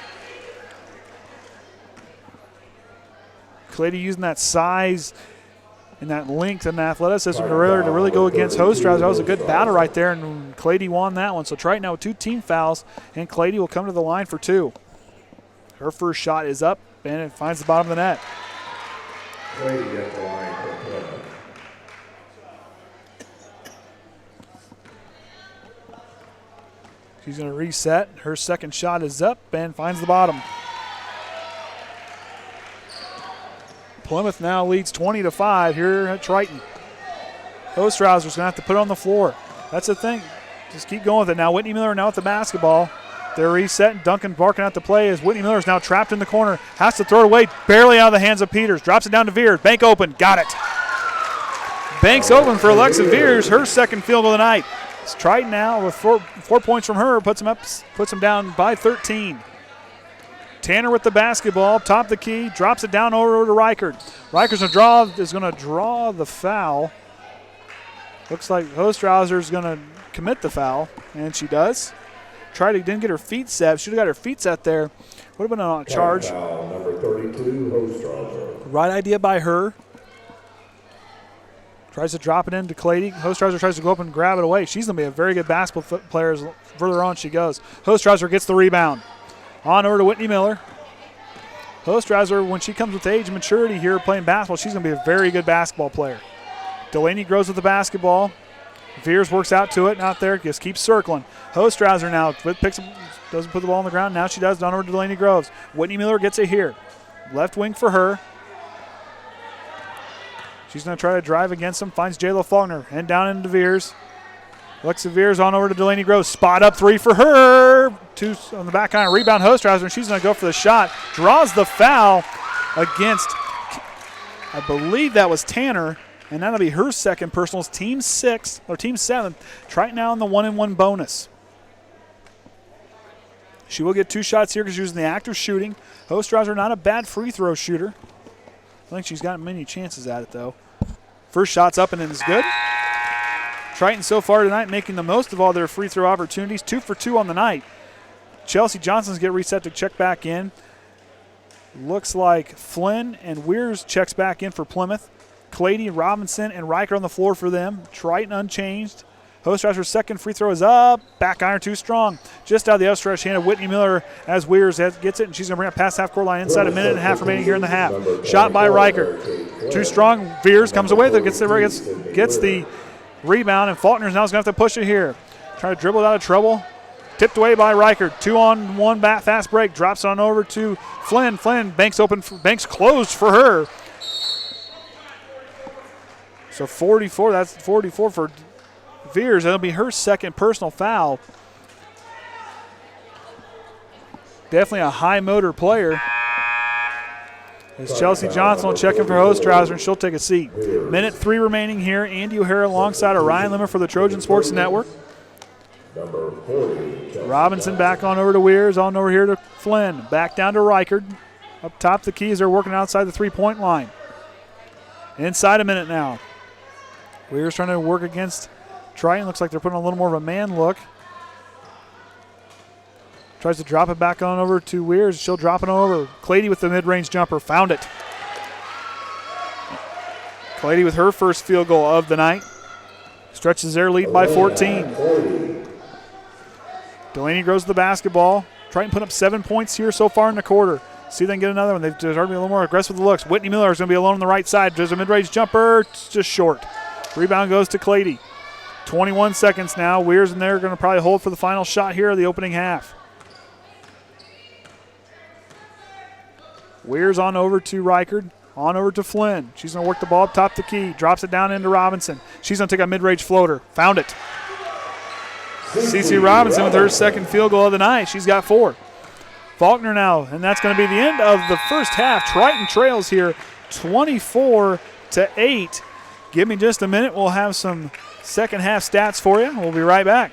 Clady using that size and that length and athleticism to really go against Hostrawser. That was a good battle right there, and Clady won that one. So Triton now with 2 team fouls, and Clady will come to the line for 2. Her first shot is up, and it finds the bottom of the net. Clady at the line for Plymouth. She's going to reset. Her second shot is up and finds the bottom. Plymouth now leads 20-5 here at Triton. Hostrawser's going to have to put it on the floor. That's the thing. Just keep going with it. Now Whytnie Miller now with the basketball. They're resetting. Duncan barking out the play as Whytnie Miller's now trapped in the corner. Has to throw it away. Barely out of the hands of Peters. Drops it down to Viers. Bank open. Got it. Bank's open for Alyxa Viers. Her second field goal of the night. It's Triton now with 4 points from her. Puts them down by 13. Tanner with the basketball, up top of the key, drops it down over to Reichard. Reichard's going to draw the foul. Looks like Hostrawser is going to commit the foul, and she does. Didn't get her feet set. Should have got her feet set there. Would have been a charge. Foul, number 32, Hostrawser. Right idea by her. Tries to drop it into Clady. Hostrawser tries to go up and grab it away. She's going to be a very good basketball player as further on she goes. Hostrawser gets the rebound. On over to Whytnie Miller. Hostrawser, when she comes with age and maturity here playing basketball, she's going to be a very good basketball player. Delanie Groves with the basketball. Viers works out to it, not there, just keeps circling. Hostrawser now doesn't put the ball on the ground. Now she does, down over to Delanie Groves. Whytnie Miller gets it here. Left wing for her. She's going to try to drive against him. Finds Jaela Faulkner and down into Viers. Alyxa Viers on over to Delanie Groves. Spot up three for her. Two on the back iron. Rebound Hostrawser, and she's going to go for the shot. Draws the foul against, I believe that was Tanner, and that'll be her second personal. It's team 7. Triton now in the 1-and-1 bonus. She will get 2 shots here because she was in the act of shooting. Hostrawser not a bad free throw shooter. I think she's gotten many chances at it, though. First shot's up and in is good. Triton so far tonight making the most of all their free throw opportunities. 2 for 2 on the night. Chelsea Johnson's get reset to check back in. Looks like Flynn and Weirs checks back in for Plymouth. Clady, Robinson, and Reichard on the floor for them. Triton unchanged. Hostrawser's second free throw is up. Back iron too strong. Just out of the outstretched hand of Whytnie Miller as Weirs gets it, and she's going to bring it past half-court line inside a minute and a half remaining here in the half. Shot by Reichard. Too strong. Viers comes away with it, gets the rebound, and Faulkner's now going to have to push it here. Trying to dribble it out of trouble. Tipped away by Reichard. 2-on-1 fast break. Drops on over to Flynn. Flynn, banks closed for her. So 44, that's 44 for Viers. That'll be her second personal foul. Definitely a high motor player. As Chelsea Johnson will check in for Hostrawser, and she'll take a seat. Minute 3 remaining here. Andy O'Hara alongside Orion Lemler for the Trojan Sports Network. Robinson back on over to Weirs, on over here to Flynn. Back down to Reichard. Up top the keys are working outside the three-point line. Inside a minute now. Weirs trying to work against Triton. Looks like they're putting a little more of a man look. Tries to drop it back on over to Weirs. She'll drop it over. Clady with the mid-range jumper. Found it. Clady with her first field goal of the night. Stretches their lead by 14. Delanie Groves the basketball. Triton put up 7 points here so far in the quarter. See if they can get another one. They've started to be a little more aggressive with the looks. Whytnie Miller is going to be alone on the right side. There's a mid-range jumper. It's just short. Rebound goes to Clady. 21 seconds now. Weirs in there going to probably hold for the final shot here of the opening half. Weirs on over to Reichard. On over to Flynn. She's going to work the ball up top the key. Drops it down into Robinson. She's going to take a mid-range floater. Found it. Cece Robinson with her second field goal of the night. She's got 4. Faulkner now, and that's going to be the end of the first half. Triton trails here 24-8. Give me just a minute. We'll have some second half stats for you. We'll be right back.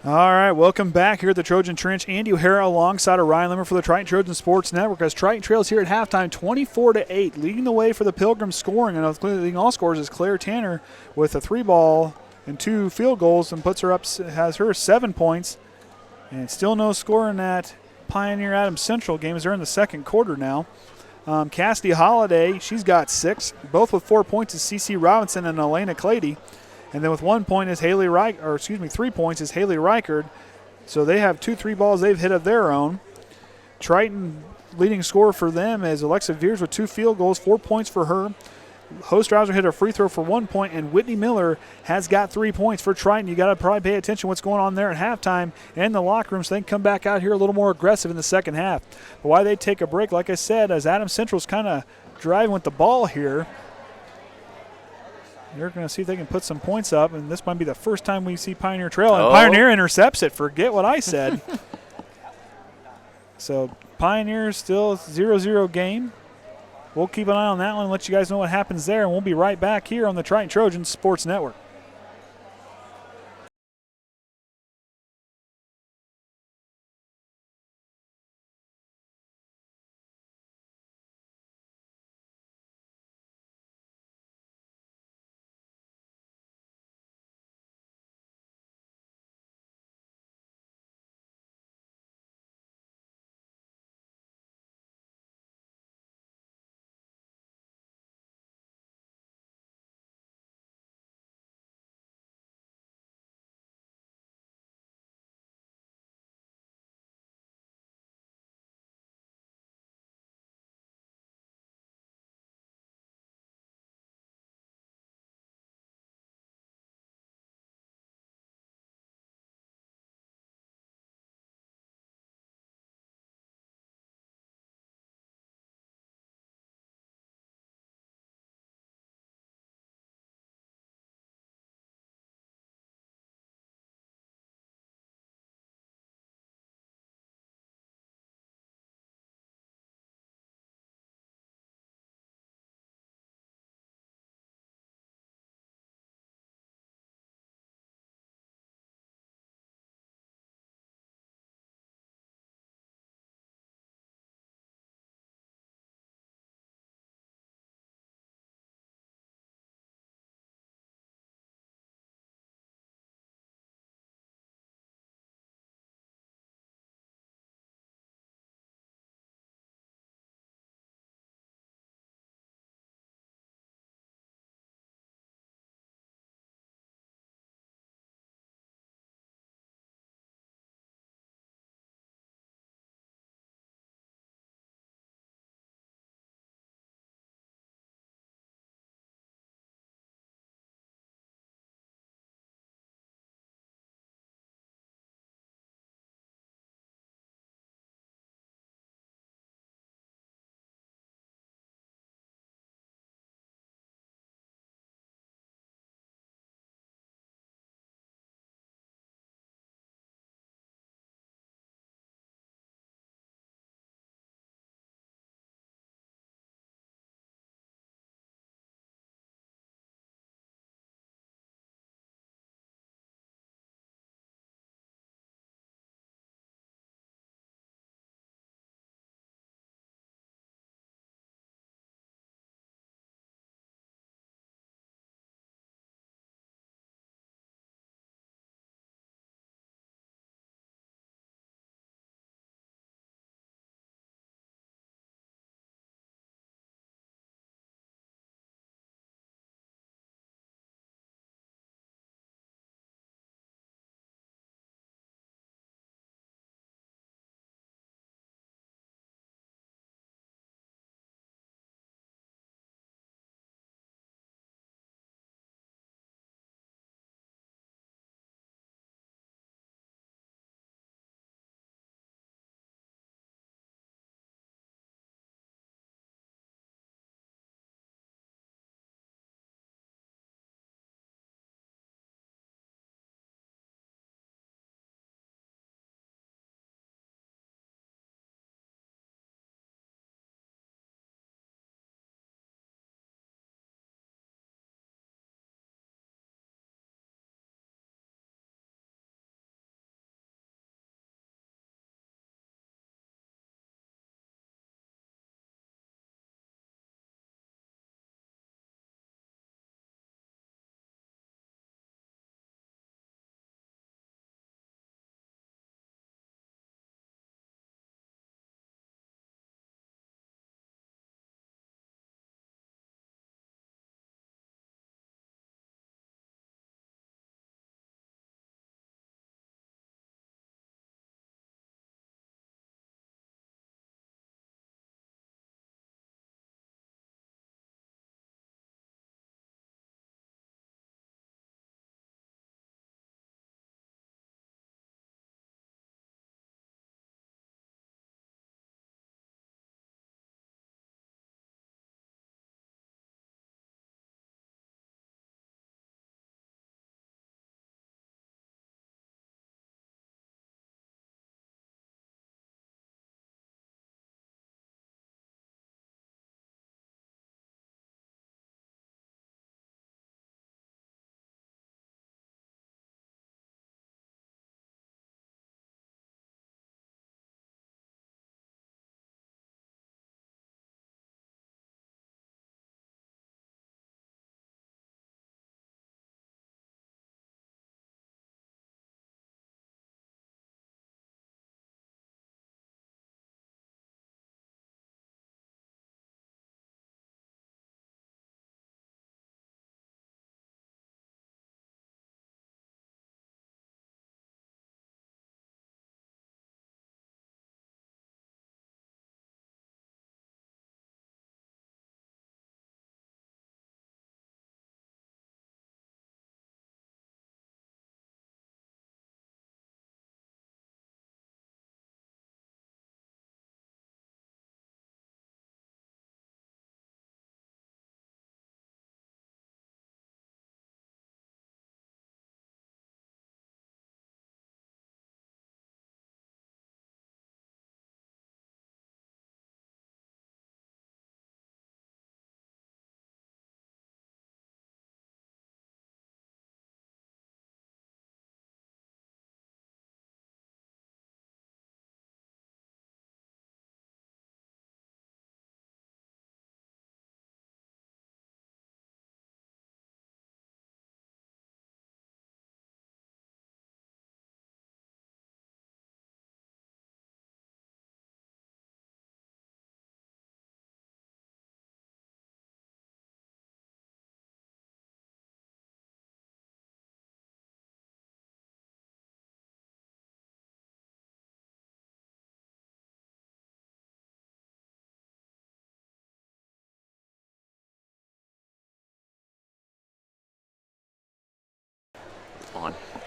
All right, welcome back here at the Trojan Trench. Andy O'Hara alongside Orion Lemler for the Triton Trojan Sports Network as Triton trails here at halftime 24-8. Leading the way for the Pilgrims scoring, and leading all scores is Claire Tanner with a 3-ball and 2 field goals and has her 7 points. And still no score in that Pioneer Adams Central game as they're in the second quarter now. Cassidy Holiday, she's got 6. Both with 4 points is Cece Robinson and Alaina Clady. And then with 1 point is 3 points is Halle Reichard. So they have 2 3-balls they've hit of their own. Triton leading scorer for them is Alyxa Viers with 2 field goals, 4 points for her. Hostrawser hit a free throw for 1 point, and Whytnie Miller has got 3 points for Triton. You got to probably pay attention to what's going on there at halftime and in the locker room so they can come back out here a little more aggressive in the second half. But why they take a break, like I said, as Adams Central's kind of driving with the ball here. They're going to see if they can put some points up, and this might be the first time we see Pioneer trail. And Pioneer intercepts it. Forget what I said. So Pioneer still 0-0 game. We'll keep an eye on that one and let you guys know what happens there, and we'll be right back here on the Triton Trojans Sports Network.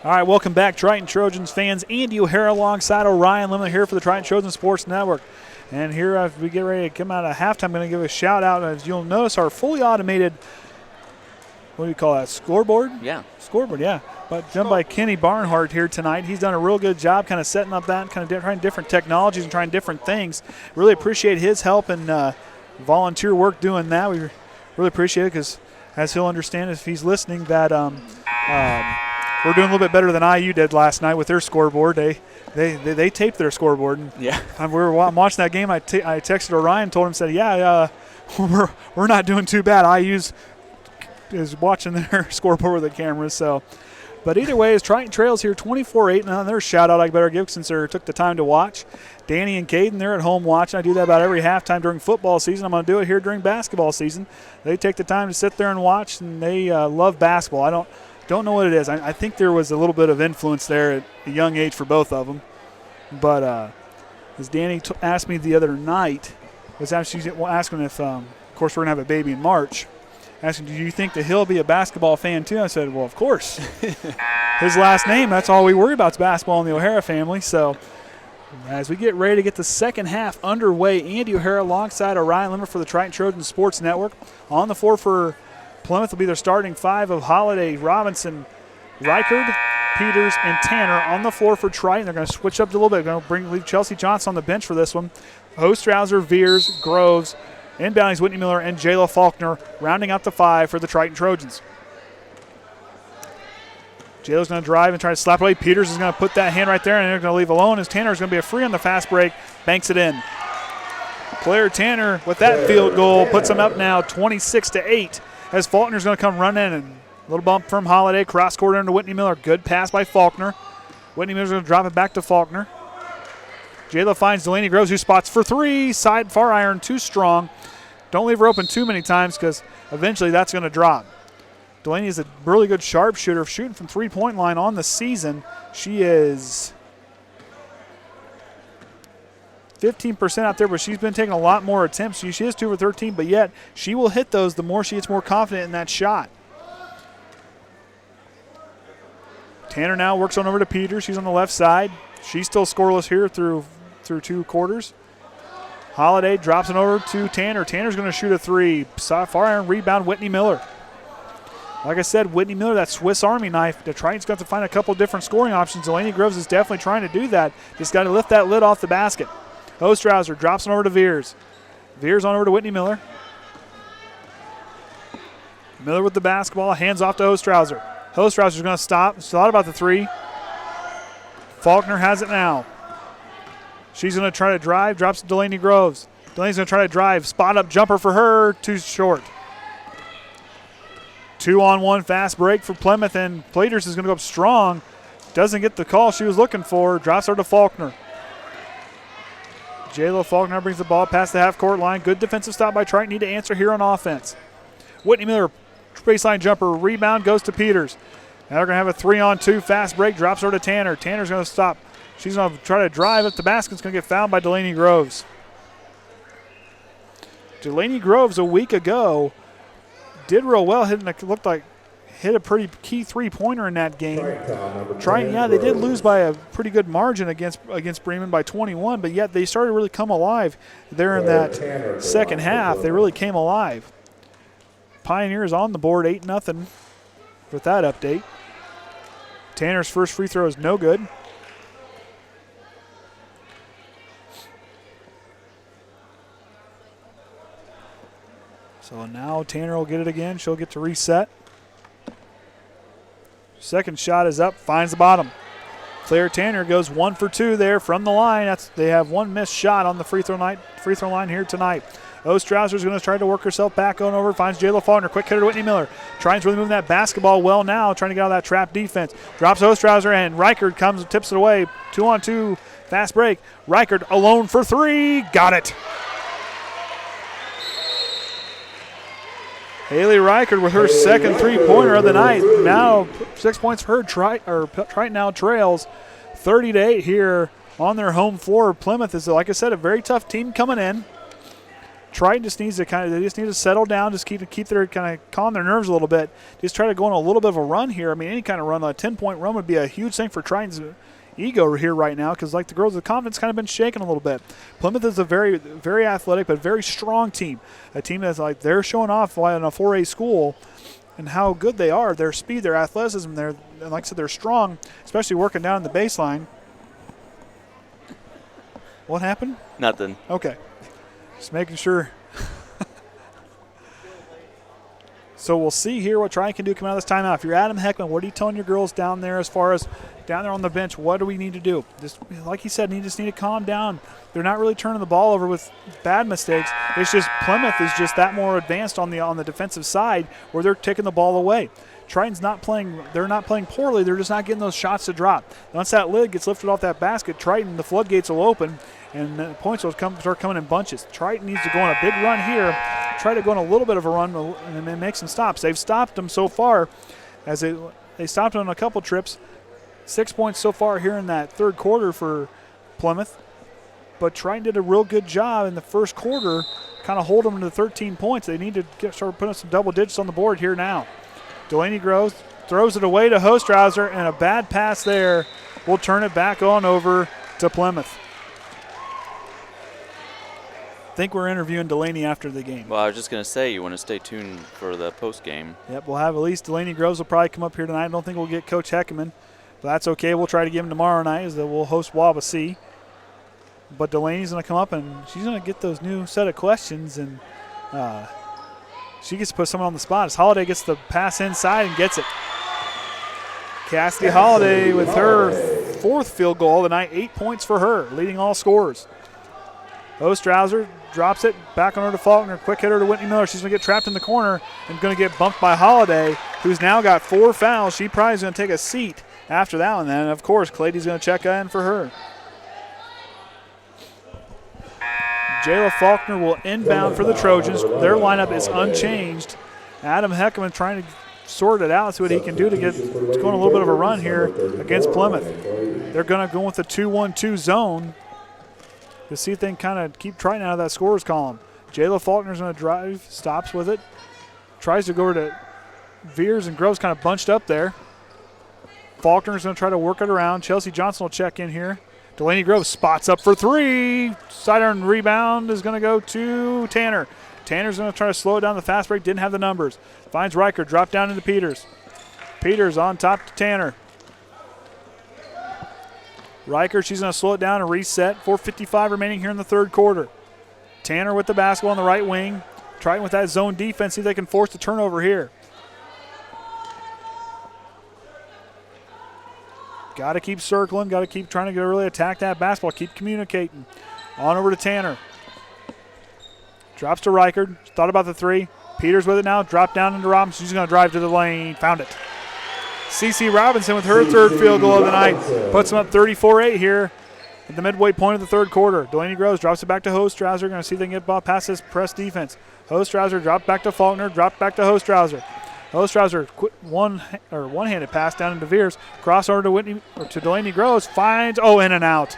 All right, welcome back, Triton Trojans fans. Andy O'Hara alongside Orion Lemler here for the Triton Trojans Sports Network. And here, as we get ready to come out of halftime, I'm going to give a shout out. As you'll notice, our fully automated, what do you call that, scoreboard? Yeah. Scoreboard, yeah. But done by Kenny Barnhart here tonight. He's done a real good job kind of setting up that, kind of trying different technologies and trying different things. Really appreciate his help and volunteer work doing that. We really appreciate it because, as he'll understand if he's listening, that we're doing a little bit better than IU did last night with their scoreboard. They taped their scoreboard. And yeah. We were watching that game. I texted Orion, told him, said, we're not doing too bad. IU is watching their scoreboard with the cameras. So, but either way, as Triton trails here 24-8, and another shout out I better give since they took the time to watch. Danny and Caden, they're at home watching. I do that about every halftime during football season. I'm going to do it here during basketball season. They take the time to sit there and watch, and they love basketball. I don't know what it is. I think there was a little bit of influence there at a young age for both of them. But as Danny asked me the other night, was actually asking if, of course, we're going to have a baby in March, asking, do you think that he'll be a basketball fan too? I said, well, of course. His last name, that's all we worry about is basketball in the O'Hara family. So as we get ready to get the second half underway, Andy O'Hara alongside Orion Lemler for the Triton Trojans Sports Network. On the floor for Plymouth will be their starting five of Holiday, Robinson, Reichard, Peters, and Tanner. On the floor for Triton, they're going to switch up a little bit. They're going to leave Chelsea Johnson on the bench for this one. Hostrawser, Viers, Groves, inbounding is Whytnie Miller and Jaela Faulkner, rounding out the five for the Triton Trojans. Jaela's going to drive and try to slap away. Peters is going to put that hand right there, and they're going to leave alone as Tanner is going to be a free on the fast break, banks it in. Player Tanner with that field goal puts them up now 26-8. As Faulkner's going to come running, and a little bump from Holiday, cross court into Whytnie Miller. Good pass by Faulkner. Whytnie Miller's going to drop it back to Faulkner. Jaela finds Delanie Groves, who spots for three. Side far iron, too strong. Don't leave her open too many times because eventually that's going to drop. Delanie is a really good sharpshooter, shooting from three-point line on the season. She is 15% out there, but she's been taking a lot more attempts. She is 2 for 13, but yet she will hit those the more she gets more confident in that shot. Tanner now works on over to Peters. She's on the left side. She's still scoreless here through 2 quarters. Holiday drops it over to Tanner. Tanner's going to shoot a three. Far iron rebound, Whytnie Miller. Like I said, Whytnie Miller, that Swiss Army knife. The Triton's got to find a couple different scoring options. Delanie Groves is definitely trying to do that. Just got to lift that lid off the basket. Hostrawser drops it over to Viers. Viers on over to Whytnie Miller. Miller with the basketball, hands off to Hostrawser. Hostrawser's going to stop. It's thought about the three. Faulkner has it now. She's going to try to drive, drops to Delanie Groves. Delanie's going to try to drive. Spot up jumper for her, too short. 2-on-1 fast break for Plymouth, and Peters is going to go up strong. Doesn't get the call she was looking for. Drops her to Faulkner. Jaela Faulkner brings the ball past the half-court line. Good defensive stop by Triton. Need to answer here on offense. Whytnie Miller, baseline jumper. Rebound goes to Peters. Now they're going to have a 3-on-2 fast break. Drops her to Tanner. Tanner's going to stop. She's going to try to drive up the basket. It's going to get fouled by Delanie Groves. Delanie Groves a week ago did real well. Hit a pretty key three-pointer in that game. Triton, yeah, they did lose by a pretty good margin against Bremen by 21, but yet they started to really come alive there in that second half. They really came alive. Pioneers on the board, 8-0 with that update. Tanner's first free throw is no good. So now Tanner will get it again. She'll get to reset. Second shot is up, finds the bottom. Claire Tanner goes 1 for 2 there from the line. They have one missed shot on the free throw line here tonight. Hostrawser is going to try to work herself back on over. Finds Jaela Faulkner. Quick hitter to Whytnie Miller. Trying to really move that basketball well now. Trying to get out of that trap defense. Drops Hostrawser, and Reichard comes and tips it away. 2-on-2 fast break. Reichard alone for three. Got it. Halle Reichard with her second three-pointer of the night. Now 6 points for her. Triton now trails 30-8 here on their home floor. Plymouth is, like I said, a very tough team coming in. Triton just needs to they just need to settle down, just keep their calm their nerves a little bit. Just try to go on a little bit of a run here. I mean, any kind of run, a 10-point run would be a huge thing for Triton's ego here right now, because like the girls, the confidence kind of been shaken a little bit. Plymouth is a very, very athletic but very strong team. A team that's like they're showing off in a 4A school and how good they are. Their speed, their athleticism, and like I said, they're strong, especially working down in the baseline. What happened? Nothing. Okay. Just making sure. So we'll see here what Triton can do coming out of this timeout. If you're Adam Heckaman, what are you telling your girls down there as far as down there on the bench? What do we need to do? Just like he said, you just need to calm down. They're not really turning the ball over with bad mistakes. It's just Plymouth is just that more advanced on the defensive side where they're taking the ball away. Triton's not playing. They're not playing poorly. They're just not getting those shots to drop. Once that lid gets lifted off that basket, Triton, the floodgates will open, and the points will start coming in bunches. Triton needs to go on a big run here, try to go on a little bit of a run, and then make some stops. They've stopped them so far, as they stopped them on a couple trips. 6 points so far here in that third quarter for Plymouth. But Triton did a real good job in the first quarter, kind of hold them to 13 points. They need to start putting some double digits on the board here now. Delanie Groves throws it away to Hostrawser, and a bad pass there will turn it back on over to Plymouth. I think we're interviewing Delanie after the game. Well, I was just going to say, you want to stay tuned for the post game. Yep, we'll have at least Delanie Groves will probably come up here tonight. I don't think we'll get Coach Heckaman, but that's okay. We'll try to get him tomorrow night as we'll host Wabasee. But Delanie's going to come up, and she's going to get those new set of questions, and she gets to put someone on the spot as Holiday gets the pass inside and gets it. Cassidy Holiday with her fourth field goal of the night, 8 points for her, leading all scorers. Hostrawser drops it back on her to Faulkner. Quick hitter to Whytnie Miller. She's going to get trapped in the corner and going to get bumped by Holiday, who's now got 4 fouls. She probably is going to take a seat after that one. And, of course, Clady's going to check in for her. Jaela Faulkner will inbound for the Trojans. Their lineup is unchanged. Adam Heckaman trying to sort it out, see what he can do to get going a little bit of a run here against Plymouth. They're going to go with the 2-1-2 zone to see if they can kind of keep Triton out of that scorers column. Jaela Faulkner's going to drive, stops with it, tries to go over to Viers, and Groves kind of bunched up there. Faulkner's going to try to work it around. Chelsea Johnson will check in here. Delanie Groves spots up for 3. Sidearm rebound is going to go to Tanner. Tanner's going to try to slow it down the fast break. Didn't have the numbers. Finds Reichard. Drop down into Peters. Peters on top to Tanner. Reichard, she's going to slow it down and reset. 4:55 remaining here in the third quarter. Tanner with the basketball on the right wing. Triton with that zone defense. See if they can force the turnover here. Got to keep circling. Got to keep trying to really attack that basketball. Keep communicating. On over to Tanner. Drops to Reichard. Thought about the 3. Peters with it now. Drop down into Robinson. She's going to drive to the lane. Found it. Cece Robinson with her third field goal of the night. Puts them up 34-8 here at the midway point of the third quarter. Delanie Groves drops it back to Hostrawser. Going to see if they can get past this press defense. Hostrawser dropped back to Faulkner. Dropped back to Hostrawser. Hostrawser one-handed pass down into Viers. Crossover to Delanie Groves. Finds, in and out.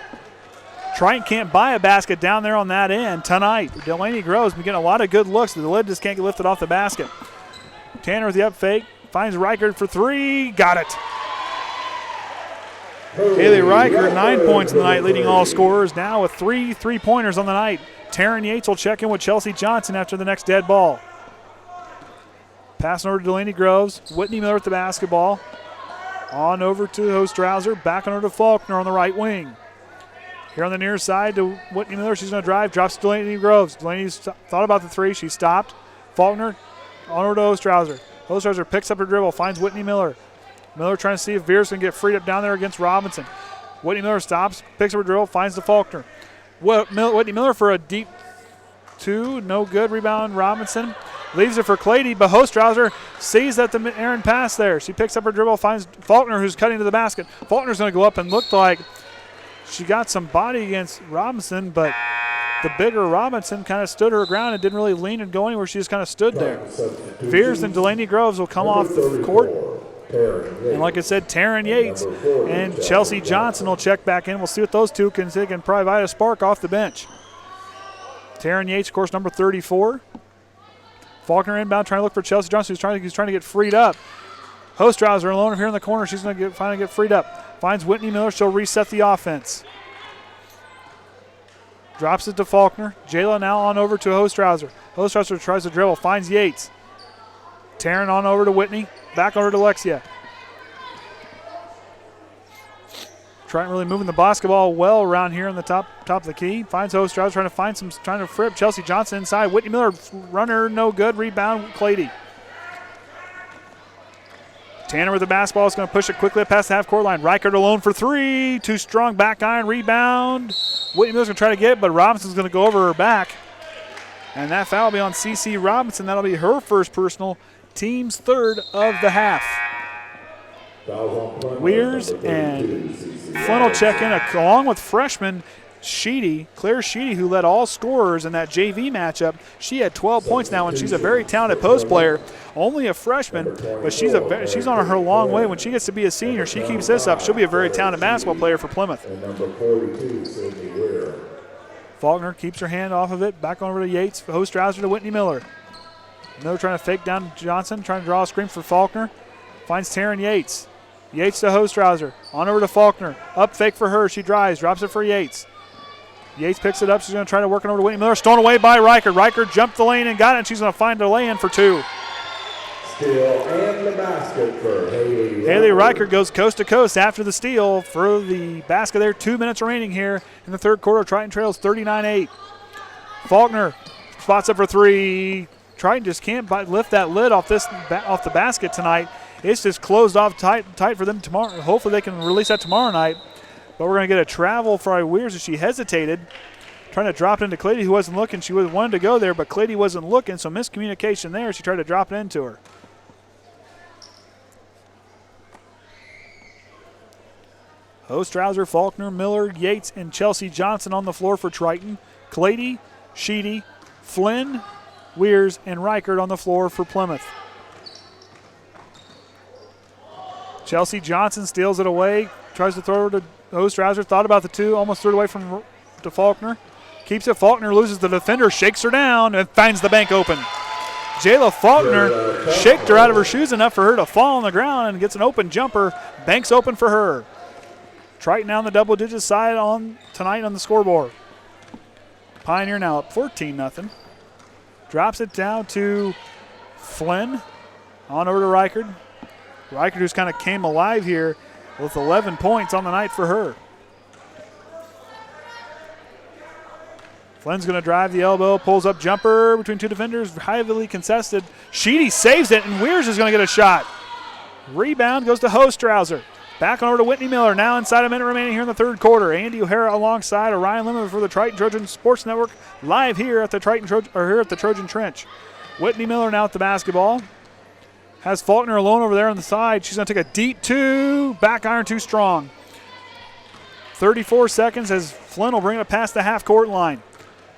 Triton can't buy a basket down there on that end tonight. Delanie Groves been getting a lot of good looks. The lid just can't get lifted off the basket. Tanner with the up fake. Finds Reichard for 3. Got it. Halle Reichard, 9 points in the night, leading all scorers. Now with 3 3-pointers on the night. Taren Yates will check in with Chelsea Johnson after the next dead ball. Passing over to Delanie Groves. Whytnie Miller with the basketball. On over to Hostrawser. Back on over to Faulkner on the right wing. Here on the near side to Whytnie Miller. She's going to drive. Drops to Delanie Groves. Delanie's thought about the 3. She stopped. Faulkner on over to Hostrawser. Hostrawser picks up her dribble. Finds Whytnie Miller. Miller trying to see if Viers can get freed up down there against Robinson. Whytnie Miller stops. Picks up her dribble. Finds the Faulkner. Whytnie Miller for a deep 2. No good. Rebound Robinson. Leaves it for Clady, but Hostrawser sees that the errant pass there. She picks up her dribble, finds Faulkner, who's cutting to the basket. Faulkner's going to go up and looked like she got some body against Robinson, but the bigger Robinson kind of stood her ground and didn't really lean and go anywhere. She just kind of stood there. Viers and Delanie Groves will come off the court. And like I said, Taren Yates and Chelsea Johnson will check back in. We'll see what those two can provide a spark off the bench. Taren Yates, of course, number 34. Faulkner inbound, trying to look for Chelsea Johnson, who's trying to get freed up. Hostrawser alone here in the corner. She's going to finally get freed up. Finds Whytnie Miller. She'll reset the offense. Drops it to Faulkner. Jaela now on over to Hostrawser. Hostrawser tries to dribble. Finds Yates. Taren on over to Whytnie. Back over to Lexia. Triton really moving the basketball well around here on the top of the key. Finds Hostrawser trying to frip Chelsea Johnson inside. Whytnie Miller runner no good. Rebound Clady. Tanner with the basketball is going to push it quickly past the half-court line. Reichard alone for three. Too strong, back iron, rebound. Whytnie Miller's going to try to get it, but Robinson's going to go over her back. And that foul will be on Cece Robinson. That'll be her first personal, team's third of the half. Weirs and Flynn will check in along with freshman Claire Sheedy, who led all scorers in that JV matchup. She had 12 points now, and she's a very talented post player. Only a freshman, but she's on her long way. When she gets to be a senior, she keeps this up, she'll be a very talented basketball player for Plymouth. And number 42, Sydni Weir. Faulkner keeps her hand off of it. Back over to Yates. Hostrawser to Whytnie Miller. Miller trying to fake down Johnson, trying to draw a screen for Faulkner. Finds Taren Yates. Yates to Hostrawser. On over to Faulkner. Up fake for her. She drives. Drops it for Yates. Yates picks it up. She's going to try to work it over to Whytnie Miller. Stolen away by Reichard. Reichard jumped the lane and got it, and she's going to find a lay-in for two. Steal and the basket for Halle Reichard goes coast to coast after the steal for the basket there. 2 minutes remaining here in the third quarter. Triton trails 39-8. Faulkner spots up for three. Triton just can't lift that lid off the basket tonight. It's just closed off tight for them tomorrow. Hopefully they can release that tomorrow night. But we're going to get a travel for Weirs as she hesitated, trying to drop it into Clady, who wasn't looking. She wanted to go there, but Clady wasn't looking, so miscommunication there. She tried to drop it into her. Hostrawser, Faulkner, Miller, Yates, and Chelsea Johnson on the floor for Triton. Clady, Sheedy, Flynn, Weirs, and Reichard on the floor for Plymouth. Chelsea Johnson steals it away, tries to throw it to Hostrawser, thought about the two, almost threw it away to Faulkner. Keeps it. Faulkner loses the defender, shakes her down, and finds the bank open. Jaela Faulkner shaked her out of her shoes enough for her to fall on the ground and gets an open jumper. Bank's open for her. Triton now on the double-digit side tonight on the scoreboard. Pioneer now up 14-0. Drops it down to Flynn. On over to Reichard. Reichard, who's kind of came alive here with 11 points on the night for her. Flynn's going to drive the elbow, pulls up jumper between two defenders, heavily contested. Sheedy saves it, and Weirs is going to get a shot. Rebound goes to Hostrawser. Back on over to Whytnie Miller, now inside a minute remaining here in the third quarter. Andy O'Hara alongside Orion Lemler for the Triton Trojan Sports Network, live here at the Trojan Trench. Whytnie Miller now at the basketball. Has Faulkner alone over there on the side. She's going to take a deep two. Back iron too strong. 34 seconds as Flynn will bring it past the half-court line.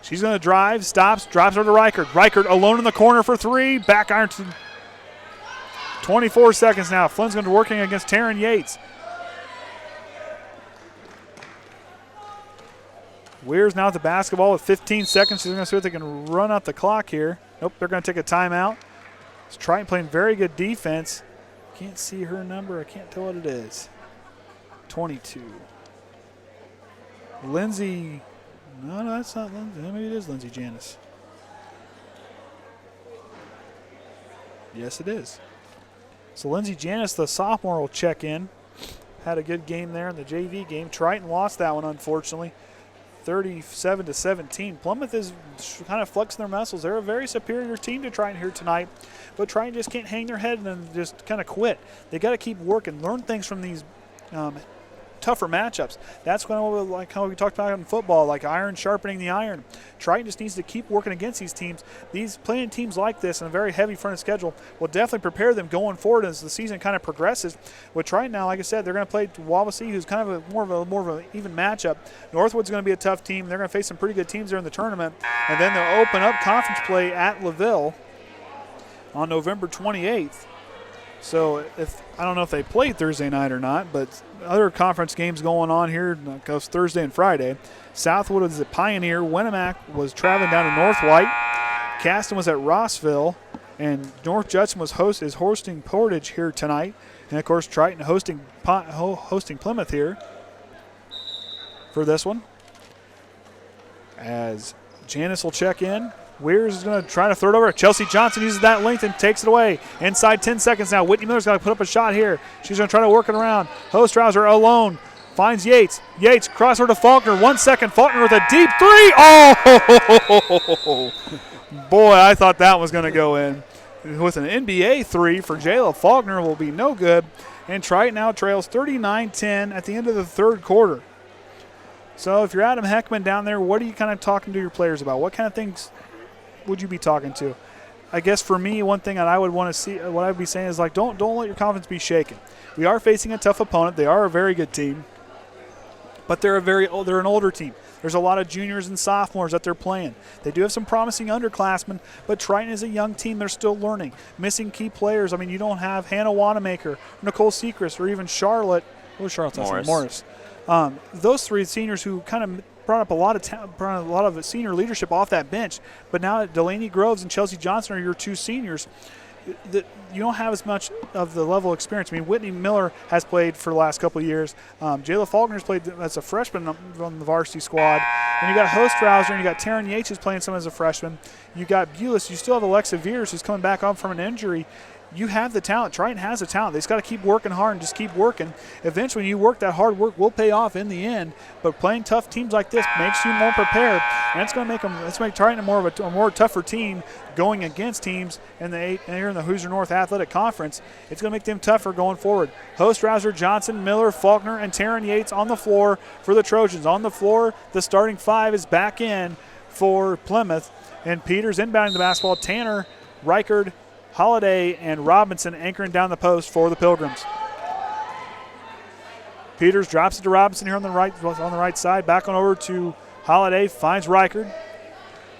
She's going to drive, stops, drops over to Reichard. Reichard alone in the corner for three. Back iron to 24 seconds now. Flynn's going to be working against Taren Yates. Weirs now at the basketball with 15 seconds. She's going to see if they can run out the clock here. Nope, they're going to take a timeout. It's Triton playing very good defense. Can't see her number. I can't tell what it is. 22. Lindsay. No, that's not Lindsay. Maybe it is Lindsay Janus. Yes, it is. So Lindsay Janus, the sophomore, will check in. Had a good game there in the JV game. Triton lost that one, unfortunately. 37-17. Plymouth is kind of flexing their muscles. They're a very superior team to Triton here tonight, but Triton just can't hang their head and then just kind of quit. They got to keep working, learn things from these tougher matchups. That's kind of like how we talked about in football, like iron sharpening the iron. Triton just needs to keep working against these teams. These playing teams like this in a very heavy fronted schedule will definitely prepare them going forward as the season kind of progresses. With Triton now, like I said, they're going to play Wawasee, who's kind of more of an even matchup. Northwood's going to be a tough team. They're going to face some pretty good teams there in the tournament, and then they'll open up conference play at LaVille on November 28th. So I don't know if they played Thursday night or not, but other conference games going on here goes Thursday and Friday. Southwood was at Pioneer. Winnemac was traveling down to North White. Caston was at Rossville. And North Judson is hosting Portage here tonight. And, of course, Triton hosting Plymouth here for this one. As Janus will check in. Weirs is going to try to throw it over. Chelsea Johnson uses that length and takes it away. Inside 10 seconds now. Whytnie Miller's got to put up a shot here. She's going to try to work it around. Hostrawser alone. Finds Yates. Yates crossover to Faulkner. 1 second. Faulkner with a deep three. Oh! Boy, I thought that was going to go in. With an NBA three for Jaela Faulkner will be no good. And Triton now trails 39-10 at the end of the third quarter. So if you're Adam Heckaman down there, what are you kind of talking to your players about? What kind of things would you be talking to? I guess for me, one thing that I would want to see, what I would be saying is like, don't let your confidence be shaken. We are facing a tough opponent. They are a very good team, but they're an older team. There's a lot of juniors and sophomores that they're playing. They do have some promising underclassmen, but Triton is a young team. They're still learning. Missing key players. I mean, you don't have Hannah Wanamaker, Nicole Sechrist, or even Charlotte. What was Charlotte's last name? Morris. Those three seniors who kind of brought up a lot of senior leadership off that bench. But now Delanie Groves and Chelsea Johnson are your two seniors. You don't have as much of the level of experience. I mean, Whytnie Miller has played for the last couple of years. Jaela Faulkner's played as a freshman on the varsity squad. And you got Hostrawser and you got Taren Yates who's playing some as a freshman. You got Bules. You still have Alyxa Viers who's coming back on from an injury. You have the talent. Triton has the talent. They just got to keep working hard and just keep working. Eventually, when you work, that hard work will pay off in the end. But playing tough teams like this makes you more prepared, and it's going to make Triton a more tougher team going against teams here in the Hoosier North Athletic Conference. It's going to make them tougher going forward. Hostrawser, Johnson, Miller, Faulkner, and Taren Yates on the floor for the Trojans. On the floor, the starting five is back in for Plymouth, and Peters inbounding the basketball. Tanner, Reichard, Holiday, and Robinson anchoring down the post for the Pilgrims. Peters drops it to Robinson here on the right side. Back on over to Holiday. Finds Reichard.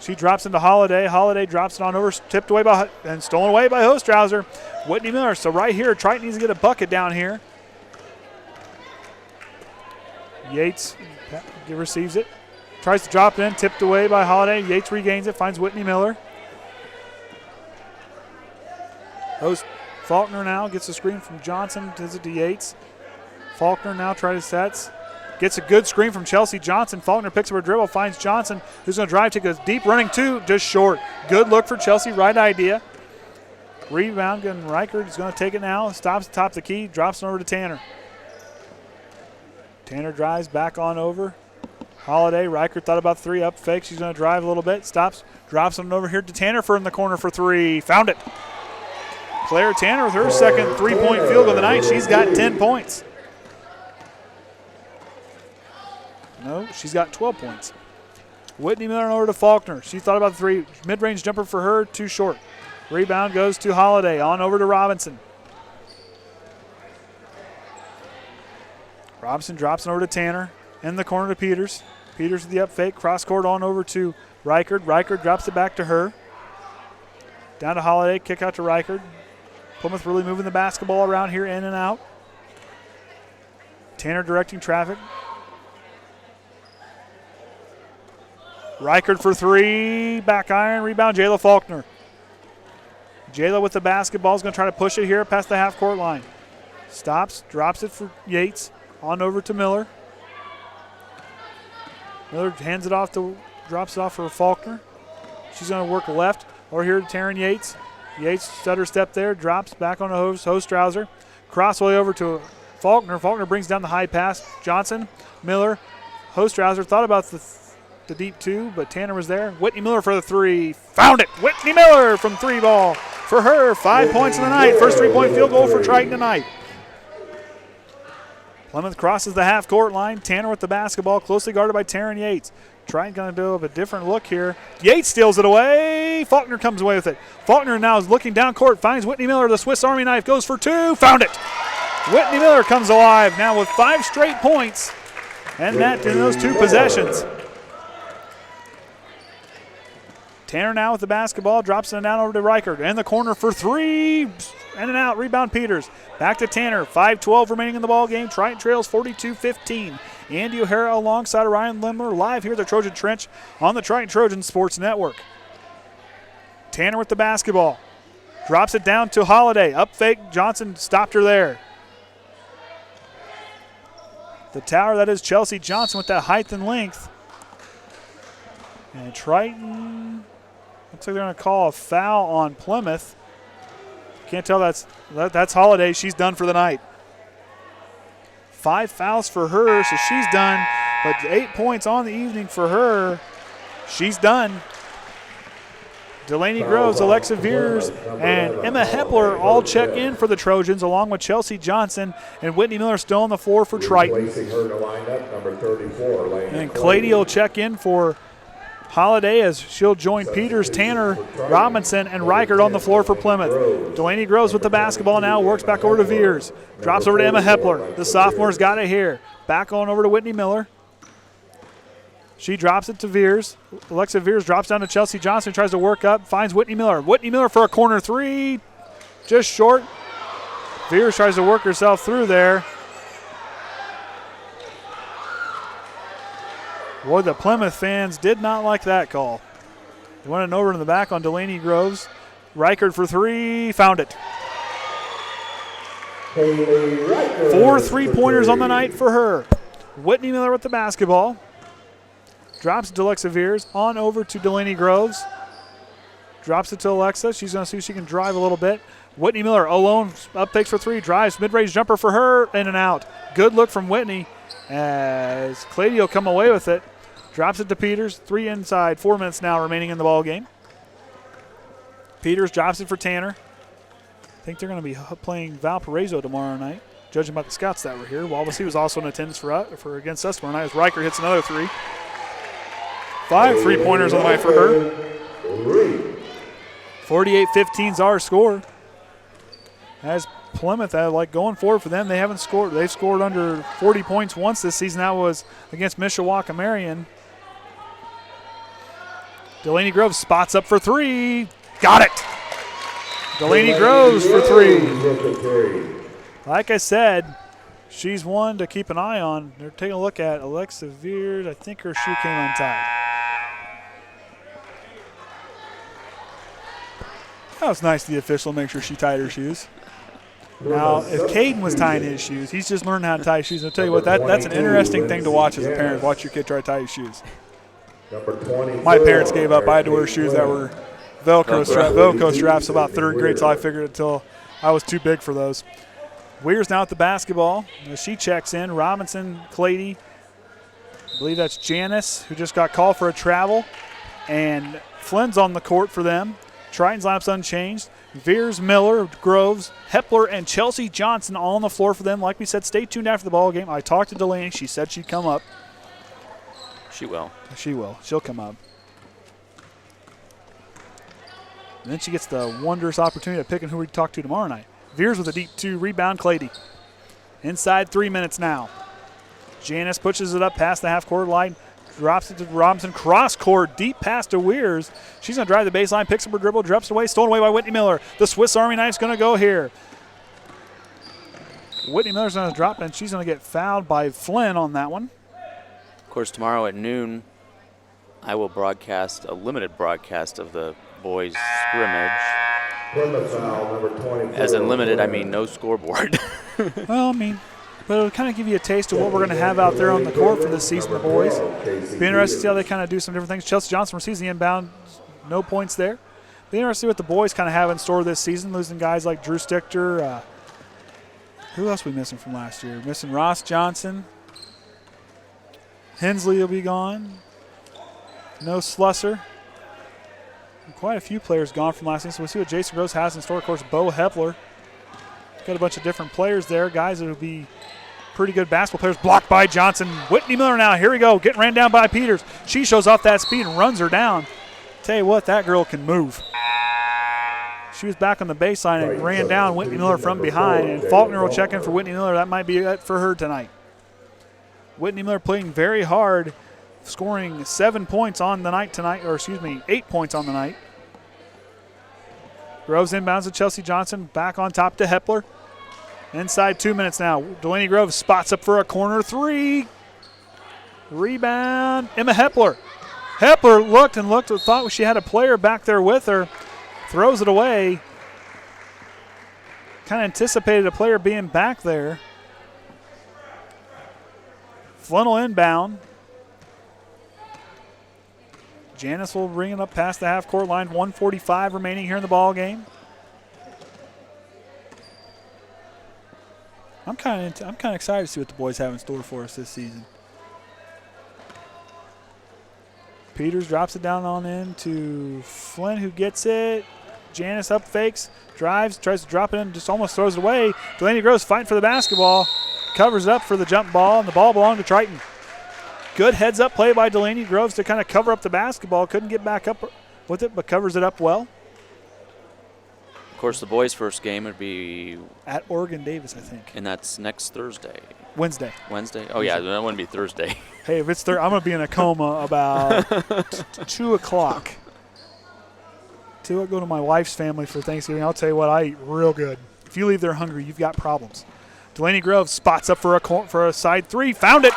She drops into Holiday. Holiday drops it on over, tipped away and stolen away by Hostrawser. Whytnie Miller. So right here, Triton needs to get a bucket down here. Yates receives it. Tries to drop it in, tipped away by Holiday. Yates regains it, finds Whytnie Miller. Faulkner now gets a screen from Johnson, does it to Yates. Faulkner now tries to sets. Gets a good screen from Chelsea Johnson. Faulkner picks up her dribble, finds Johnson, who's going to drive, take a deep running two, just short. Good look for Chelsea, right idea. Rebound, getting Reichard is going to take it now. Stops at the top of the key, drops it over to Tanner. Tanner drives back on over. Holiday, Reichard thought about three, up fake. She's going to drive a little bit, stops, drops it over here to Tanner in the corner for three. Found it. Claire Tanner with her second three-point field goal of the night. She's got 10 points. No, she's got 12 points. Whytnie Miller over to Faulkner. She thought about the three. Mid-range jumper for her, too short. Rebound goes to Holiday. On over to Robinson. Robinson drops it over to Tanner. In the corner to Peters. Peters with the up fake. Cross court on over to Reichard. Reichard drops it back to her. Down to Holiday. Kick out to Reichard. Plymouth really moving the basketball around here, in and out. Tanner directing traffic. Reichard for three. Back iron. Rebound. Jaela Faulkner. Jaela with the basketball is going to try to push it here past the half-court line. Stops. Drops it for Yates. On over to Miller. Miller hands it off drops it off for Faulkner. She's going to work left. Over here to Taren Yates. Yates stutter step there, drops back on the Hostrawser. Crossway over to Faulkner. Faulkner brings down the high pass. Johnson, Miller, Hostrawser thought about the deep two, but Tanner was there. Whytnie Miller for the three. Found it. Whytnie Miller from three ball. For her, 5 points in the night. First three-point field goal for Triton tonight. Plymouth crosses the half-court line. Tanner with the basketball, closely guarded by Taren Yates. Triton going to do a different look here. Yates steals it away. Faulkner comes away with it. Faulkner now is looking down court, finds Whytnie Miller. The Swiss Army knife goes for two. Found it. Whytnie Miller comes alive now with 5 straight points, and that in those two possessions. Tanner now with the basketball, drops it down over to Reichard. In the corner for three, in and out, rebound Peters. Back to Tanner, 5:12 remaining in the ball game. Triton trails 42-15. Andy O'Hara alongside Orion Lemler live here at the Trojan Trench on the Triton Trojans Sports Network. Tanner with the basketball. Drops it down to Holiday. Up fake, Johnson stopped her there. The tower, that is Cece Johnson with that height and length. And Triton, looks like they're going to call a foul on Plymouth. Can't tell that's Holiday. She's done for the night. 5 fouls for her, so she's done. But 8 points on the evening for her. She's done. Delanie Groves, Alyxa Viers, and Emma Hepler all check in for the Trojans, along with Cece Johnson and Whytnie Miller still on the floor for Triton. And Clady will check in for Holiday as she'll join Peters, Tanner, Robinson, and Reichard on the floor for Plymouth. Delanie Groves with the basketball now, works back over to Viers. Drops over to Emma Hepler. The sophomore's got it here. Back on over to Whytnie Miller. She drops it to Viers. Alyxa Viers drops down to Cece Johnson, tries to work up, finds Whytnie Miller. Whytnie Miller for a corner three, just short. Viers tries to work herself through there. Boy, the Plymouth fans did not like that call. They wanted an over in the back on Delanie Groves. Reichard for three, found it. 4 3-pointers on the night for her. Whytnie Miller with the basketball. Drops it to Alyxa Viers, on over to Delanie Groves. Drops it to Alyxa. She's going to see if she can drive a little bit. Whytnie Miller alone, up fakes for three, drives, mid-range jumper for her, in and out. Good look from Whytnie as Clady will come away with it. Drops it to Peters, 3 inside, 4 minutes now remaining in the ball game. Peters drops it for Tanner. I think they're going to be playing Valparaiso tomorrow night, judging by the scouts that were here. Wallace was also in attendance for against us tomorrow night as Reichard hits another three. 5 3-pointers on the night for her. 48-15 is our score. As Plymouth, going forward for them, they haven't scored. They've scored under 40 points once this season. That was against Mishawaka Marion. Delanie Groves spots up for three. Got it. Delanie Groves for three. Like I said, she's one to keep an eye on. They're taking a look at Alyxa Viers. I think her shoe came untied. That was nice of the official to make sure she tied her shoes. Now, if Caden was tying his shoes, he's just learning how to tie his shoes. I'll tell you what, that's an interesting thing to watch as a parent, watch your kid try to tie his shoes. My parents gave up. I had to wear shoes that were Velcro straps about third grade, so I figured it until I was too big for those. Weir's now at the basketball. As she checks in, Robinson, Clady, I believe that's Janus, who just got called for a travel, and Flynn's on the court for them. Triton's lineup's unchanged. Viers, Miller, Groves, Hepler, and Cece Johnson all on the floor for them. Like we said, stay tuned after the ball game. I talked to Delanie. She said she'd come up. She will. She will. She'll come up. And then she gets the wondrous opportunity of picking who we talk to tomorrow night. Viers with a deep 2, rebound Clady. Inside 3 minutes now. Janus pushes it up past the half-court line. Drops it to Robinson, cross-court, deep pass to Weirs. She's going to drive the baseline, picks up her dribble, drops away, stolen away by Whytnie Miller. The Swiss Army knife's going to go here. Whytnie Miller's going to drop, and she's going to get fouled by Flynn on that one. Of course, tomorrow at noon, I will broadcast a limited broadcast of the boys' scrimmage. As in limited, I mean no scoreboard. Well, but it'll kind of give you a taste of what we're going to have out there on the court for this season, the boys. Be interested to see how they kind of do some different things. Cece Johnson receives the inbound, no points there. Be interested to see what the boys kind of have in store this season, losing guys like Drew Stichter. Who else are we missing from last year? Missing Ross Johnson. Hensley will be gone. No Slusser. Quite a few players gone from last season, so we'll see what Jason Groves has in store. Of course, Bo Hepler. Got a bunch of different players there, guys that will be pretty good basketball players. Blocked by Johnson. Whytnie Miller now. Here we go. Getting ran down by Peters. She shows off that speed and runs her down. Tell you what, that girl can move. She was back on the baseline and ran down Whytnie Miller from behind. And Faulkner will check in for Whytnie Miller. That might be it for her tonight. Whytnie Miller playing very hard scoring 7 points on the night tonight, 8 points on the night. Groves inbounds to Chelsea Johnson, back on top to Hepler. Inside 2 minutes now. Delanie Groves spots up for a corner three. Rebound, Emma Hepler. Hepler looked and looked, thought she had a player back there with her. Throws it away. Kind of anticipated a player being back there. Flynn will inbound. Janus will bring it up past the half-court line. 1:45 remaining here in the ball game. I'm kind of excited to see what the boys have in store for us this season. Peters drops it down on in to Flynn, who gets it. Janus up fakes, drives, tries to drop it in, just almost throws it away. Delanie Groves fighting for the basketball, covers it up for the jump ball, and the ball belonged to Triton. Good heads-up play by Delanie Groves to kind of cover up the basketball. Couldn't get back up with it, but covers it up well. Of course, the boys' first game would be at Oregon Davis, I think. And that's next Thursday. Wednesday. Oh, yeah, that wouldn't be Thursday. Hey, if it's Thursday, I'm going to be in a coma about 2 o'clock. I'll go to my wife's family for Thanksgiving. I'll tell you what, I eat real good. If you leave there hungry, you've got problems. Delanie Groves spots up for a side three. Found it.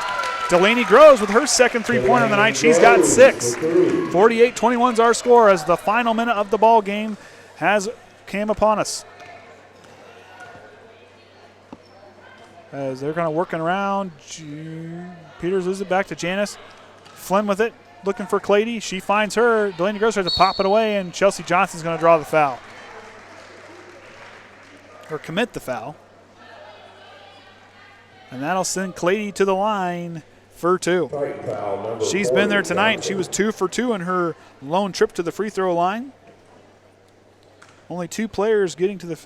Delanie Groves with her second three-pointer of the night. She's got 6. 48-21 is our score as the final minute of the ball game came upon us. As they're kind of working around, Peters loses it back to Janus. Flynn with it, looking for Clady. She finds her. Delanie Groves tries to pop it away, and Chelsea Johnson's going to draw the foul. Or commit the foul. And that'll send Clady to the line for 2. She's been there tonight. She was 2 for 2 in her lone trip to the free throw line. Only 2 players getting to the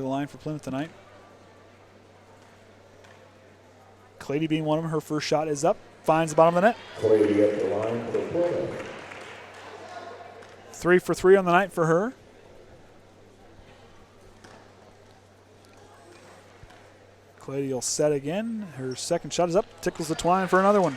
line for Plymouth tonight. Clady being one of them. Her first shot is up. Finds the bottom of the net. Clady at the line for Plymouth. 3 for 3 on the night for her. Clady will set again. Her second shot is up. Tickles the twine for another one.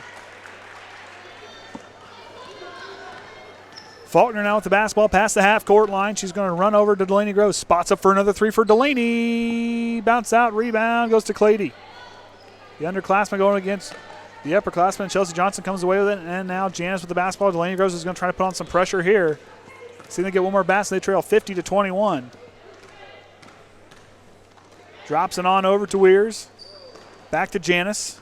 Faulkner now with the basketball past the half-court line. She's going to run over to Delanie Groves. Spots up for another 3 for Delanie. Bounce out, rebound, goes to Clady. The underclassman going against the upperclassman. Chelsea Johnson comes away with it, and now Janus with the basketball. Delanie Groves is going to try to put on some pressure here. See if they get one more basket. They trail 50-21. Drops it on over to Weirs. Back to Janus.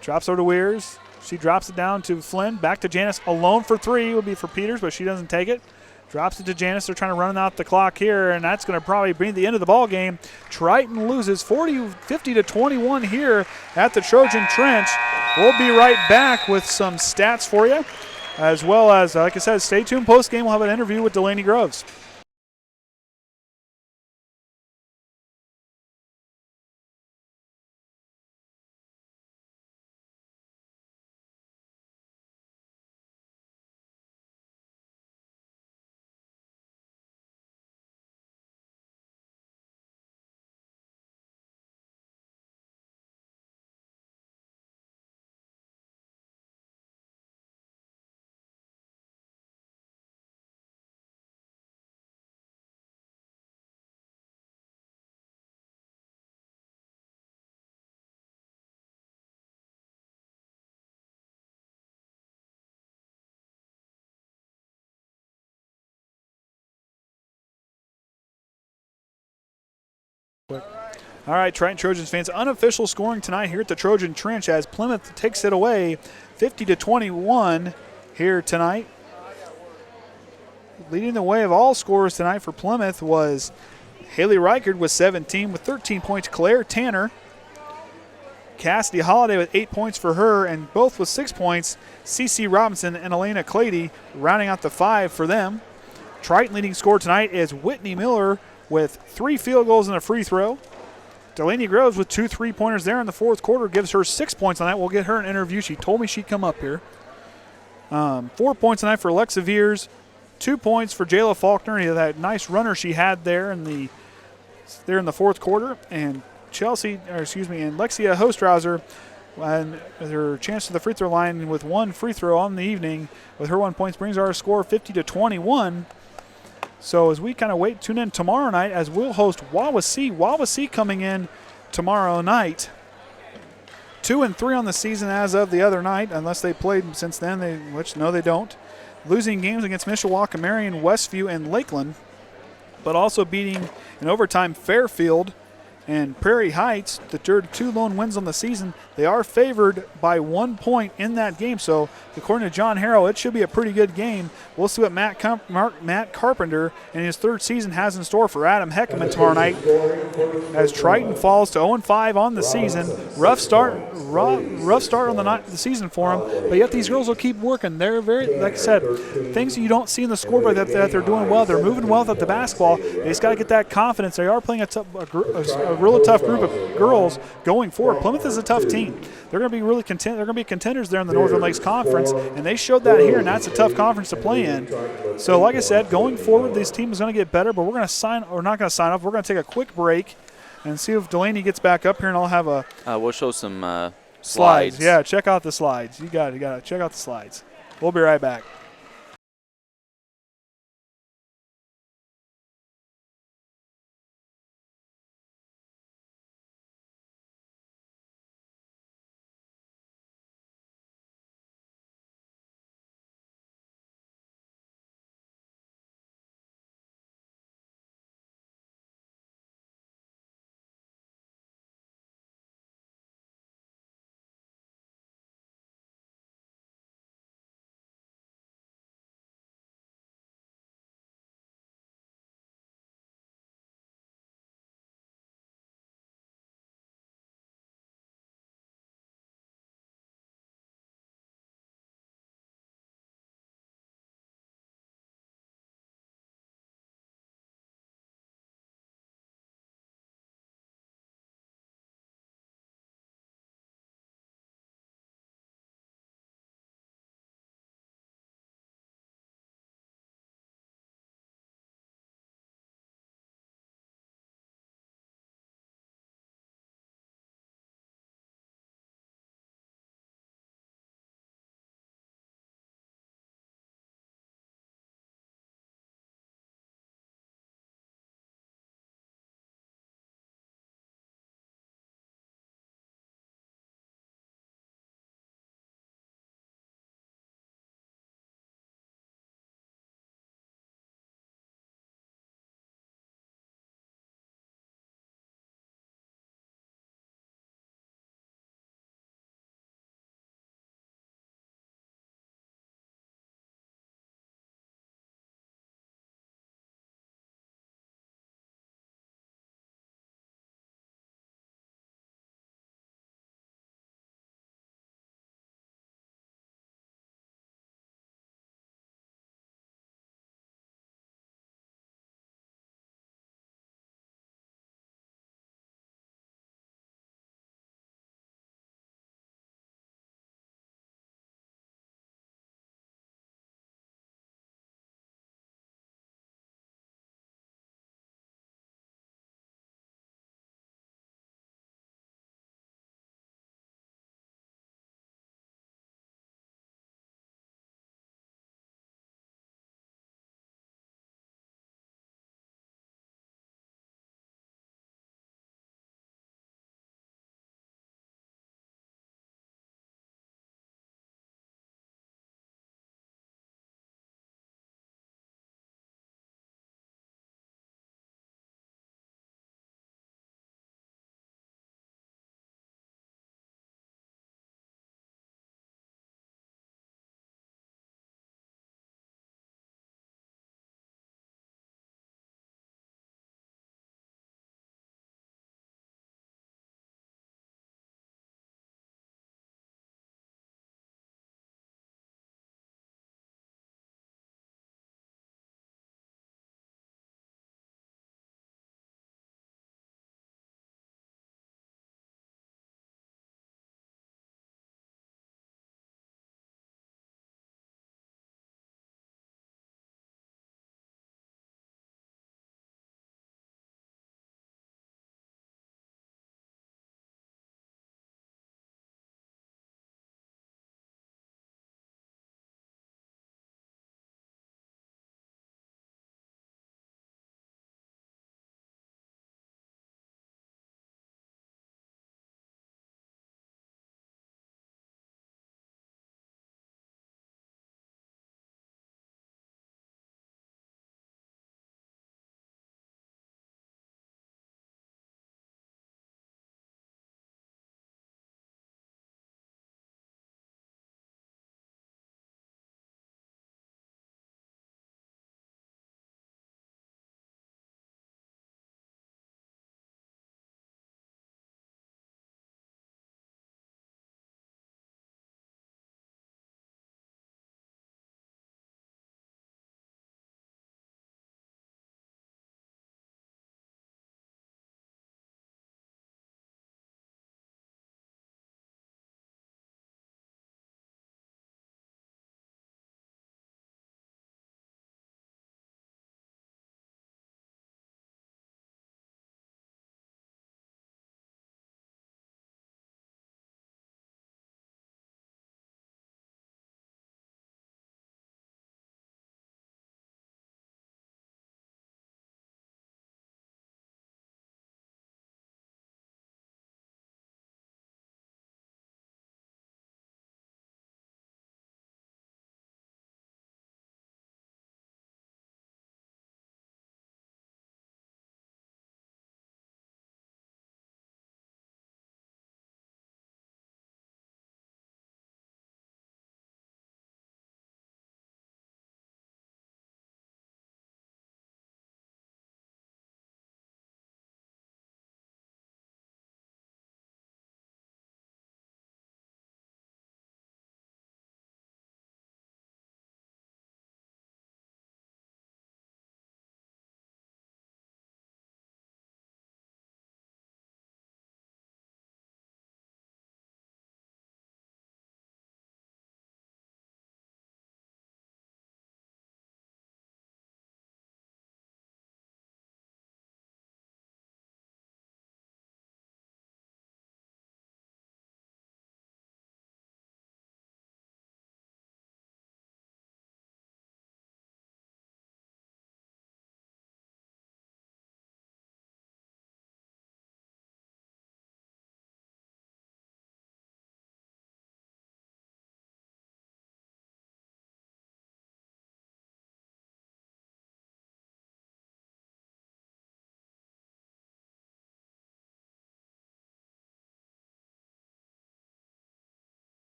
Drops over to Weirs. She drops it down to Flynn. Back to Janus. Alone for 3 would be for Peters, but she doesn't take it. Drops it to Janus. They're trying to run out the clock here, and that's going to probably bring the end of the ball game. Triton loses 50-21 here at the Trojan Trench. We'll be right back with some stats for you, as well as, like I said, stay tuned. Post-game, we'll have an interview with Delanie Groves. All right, Triton Trojans fans, unofficial scoring tonight here at the Trojan Trench as Plymouth takes it away 50-21 here tonight. Leading the way of all scorers tonight for Plymouth was Halle Reichard with 17 with 13 points. Claire Tanner. Cassidy Holiday with 8 points for her, and both with 6 points. Cece Robinson and Alaina Clady rounding out the 5 for them. Triton leading scorer tonight is Whytnie Miller with 3 field goals and a free throw. Delanie Groves with 2 3-pointers there in the fourth quarter gives her 6 points on that. We'll get her an interview. She told me she'd come up here. 4 points tonight for Alyxa Viers. 2 points for Jaela Faulkner. That nice runner she had there in the fourth quarter. And Lexia Hostrawser and her chance to the free throw line with one free throw on the evening with her 1 point brings our score 50-21. So as we kind of tune in tomorrow night as we'll host Wawasee. Wawasee coming in tomorrow night. 2-3 on the season as of the other night, unless they played since then, which no, they don't. Losing games against Mishawaka, Marion, Westview, and Lakeland, but also beating in overtime Fairfield and Prairie Heights, the third 2 lone wins on the season. They are favored by 1 point in that game. So according to John Harrell, it should be a pretty good game. We'll see what Matt Carpenter in his 3rd season has in store for Adam Heckaman tomorrow night as Triton falls to 0-5 on the season. Rough start on the season for them, but yet these girls will keep working. They're very, like I said, things you don't see in the scoreboard that they're doing well. They're moving well at the basketball. They just got to get that confidence. They are playing a really tough group of girls going forward. Plymouth is a tough team. They're going to be really they're going to be contenders there in the Northern Lakes Conference, and they showed that here, and that's a tough conference to play in. So, like I said, going forward, this team is going to get better, but we're going to not going to sign off. We're going to take a quick break and see if Delanie gets back up here, and I'll have a we'll show some slides. Yeah, check out the slides. You got to check out the slides. We'll be right back.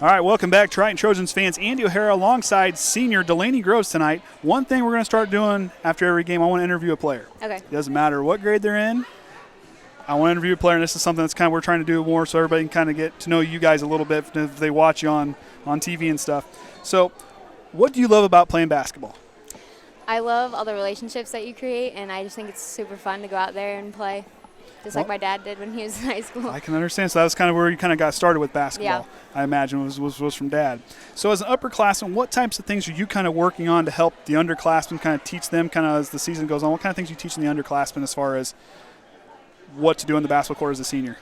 All right, welcome back, Triton Trojans fans. Andy O'Hara alongside senior Delanie Groves tonight. One thing we're going to start doing after every game, I want to interview a player. Okay. It doesn't matter what grade they're in. I want to interview a player, and this is something that's kind of we're trying to do more so everybody can kind of get to know you guys a little bit if they watch you on TV and stuff. So what do you love about playing basketball? I love all the relationships that you create, and I just think it's super fun to go out there and play, just like my dad did when he was in high school. I can understand. So that was kind of where you kind of got started with basketball, Yeah. I imagine, was from Dad. So as an upperclassman, what types of things are you kind of working on to help the underclassmen kind of teach them kind of as the season goes on? What kind of things are you teaching the underclassmen as far as what to do in the basketball court as a senior?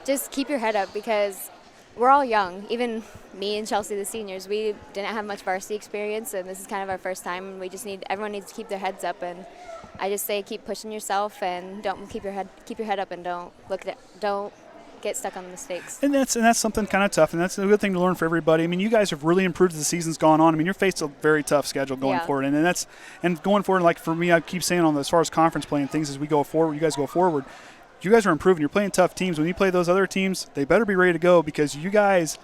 Just keep your head up, because we're all young. Even me and Chelsea, the seniors, we didn't have much varsity experience, and this is kind of our first time. We just everyone needs to keep their heads up, and I just say keep pushing yourself and don't keep your head up, and don't get stuck on the mistakes. And that's something kind of tough, and that's a good thing to learn for everybody. I mean, you guys have really improved as the season's gone on. I mean, you're faced a very tough schedule going forward, and going forward, like for me, I keep saying on as far as conference play and things as we go forward, you guys go forward. You guys are improving. You're playing tough teams. When you play those other teams, they better be ready to go, because you guys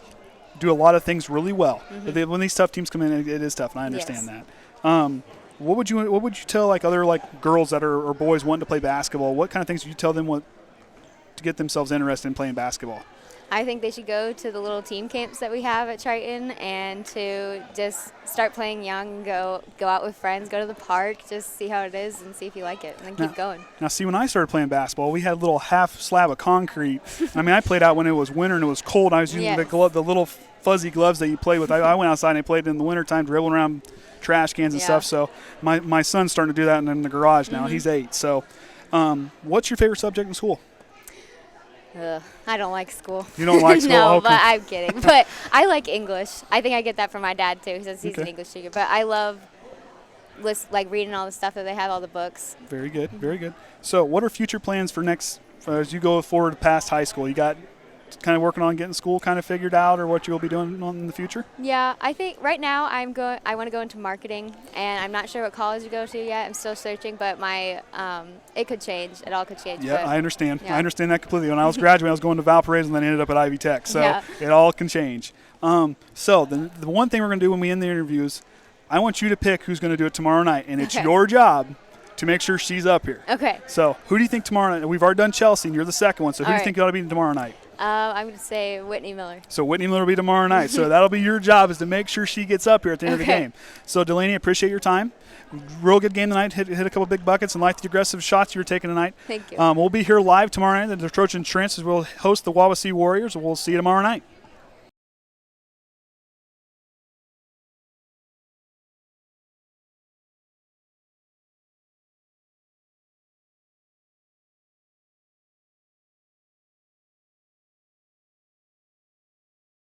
do a lot of things really well. Mm-hmm. When these tough teams come in, it is tough, and I understand that. What would you tell like other like girls that are or boys wanting to play basketball? What kind of things would you tell them to get themselves interested in playing basketball? I think they should go to the little team camps that we have at Triton, and to just start playing young, go out with friends, go to the park, just see how it is and see if you like it, and then keep going. Now, see, when I started playing basketball, we had a little half slab of concrete. I mean, I played out when it was winter and it was cold. I was using the little fuzzy gloves that you play with. I went outside and I played in the wintertime, dribbling around trash cans and stuff. So my son's starting to do that in the garage now. He's 8. So what's your favorite subject in school? I don't like school. You don't like school? No, but I'm kidding. But I like English. I think I get that from my dad, too, since he's an English teacher. But I love reading all the stuff that they have, all the books. Very good, very good. So what are future plans for as you go forward past high school? You got kind of working on getting school kind of figured out, or what you'll be doing in the future? Yeah, I think right now I want to go into marketing, and I'm not sure what college to go to yet. I'm still searching, but it could change. It all could change. Yeah, I understand. Yeah. I understand that completely. When I was graduating, I was going to Valparaiso and then ended up at Ivy Tech. So it all can change. So the one thing we're going to do when we end the interviews, I want you to pick who's going to do it tomorrow night, and it's your job to make sure she's up here. Okay. So who do you think tomorrow night? We've already done Chelsea, and you're the second one. So who do you think you ought to be tomorrow night? I'm going to say Whytnie Miller. So Whytnie Miller will be tomorrow night. So that'll be your job, is to make sure she gets up here at the end of the game. So Delanie, appreciate your time. Real good game tonight. Hit a couple big buckets and like the aggressive shots you were taking tonight. Thank you. We'll be here live tomorrow night at the Trojan Trench as we'll host the Whytnie Warriors. We'll see you tomorrow night.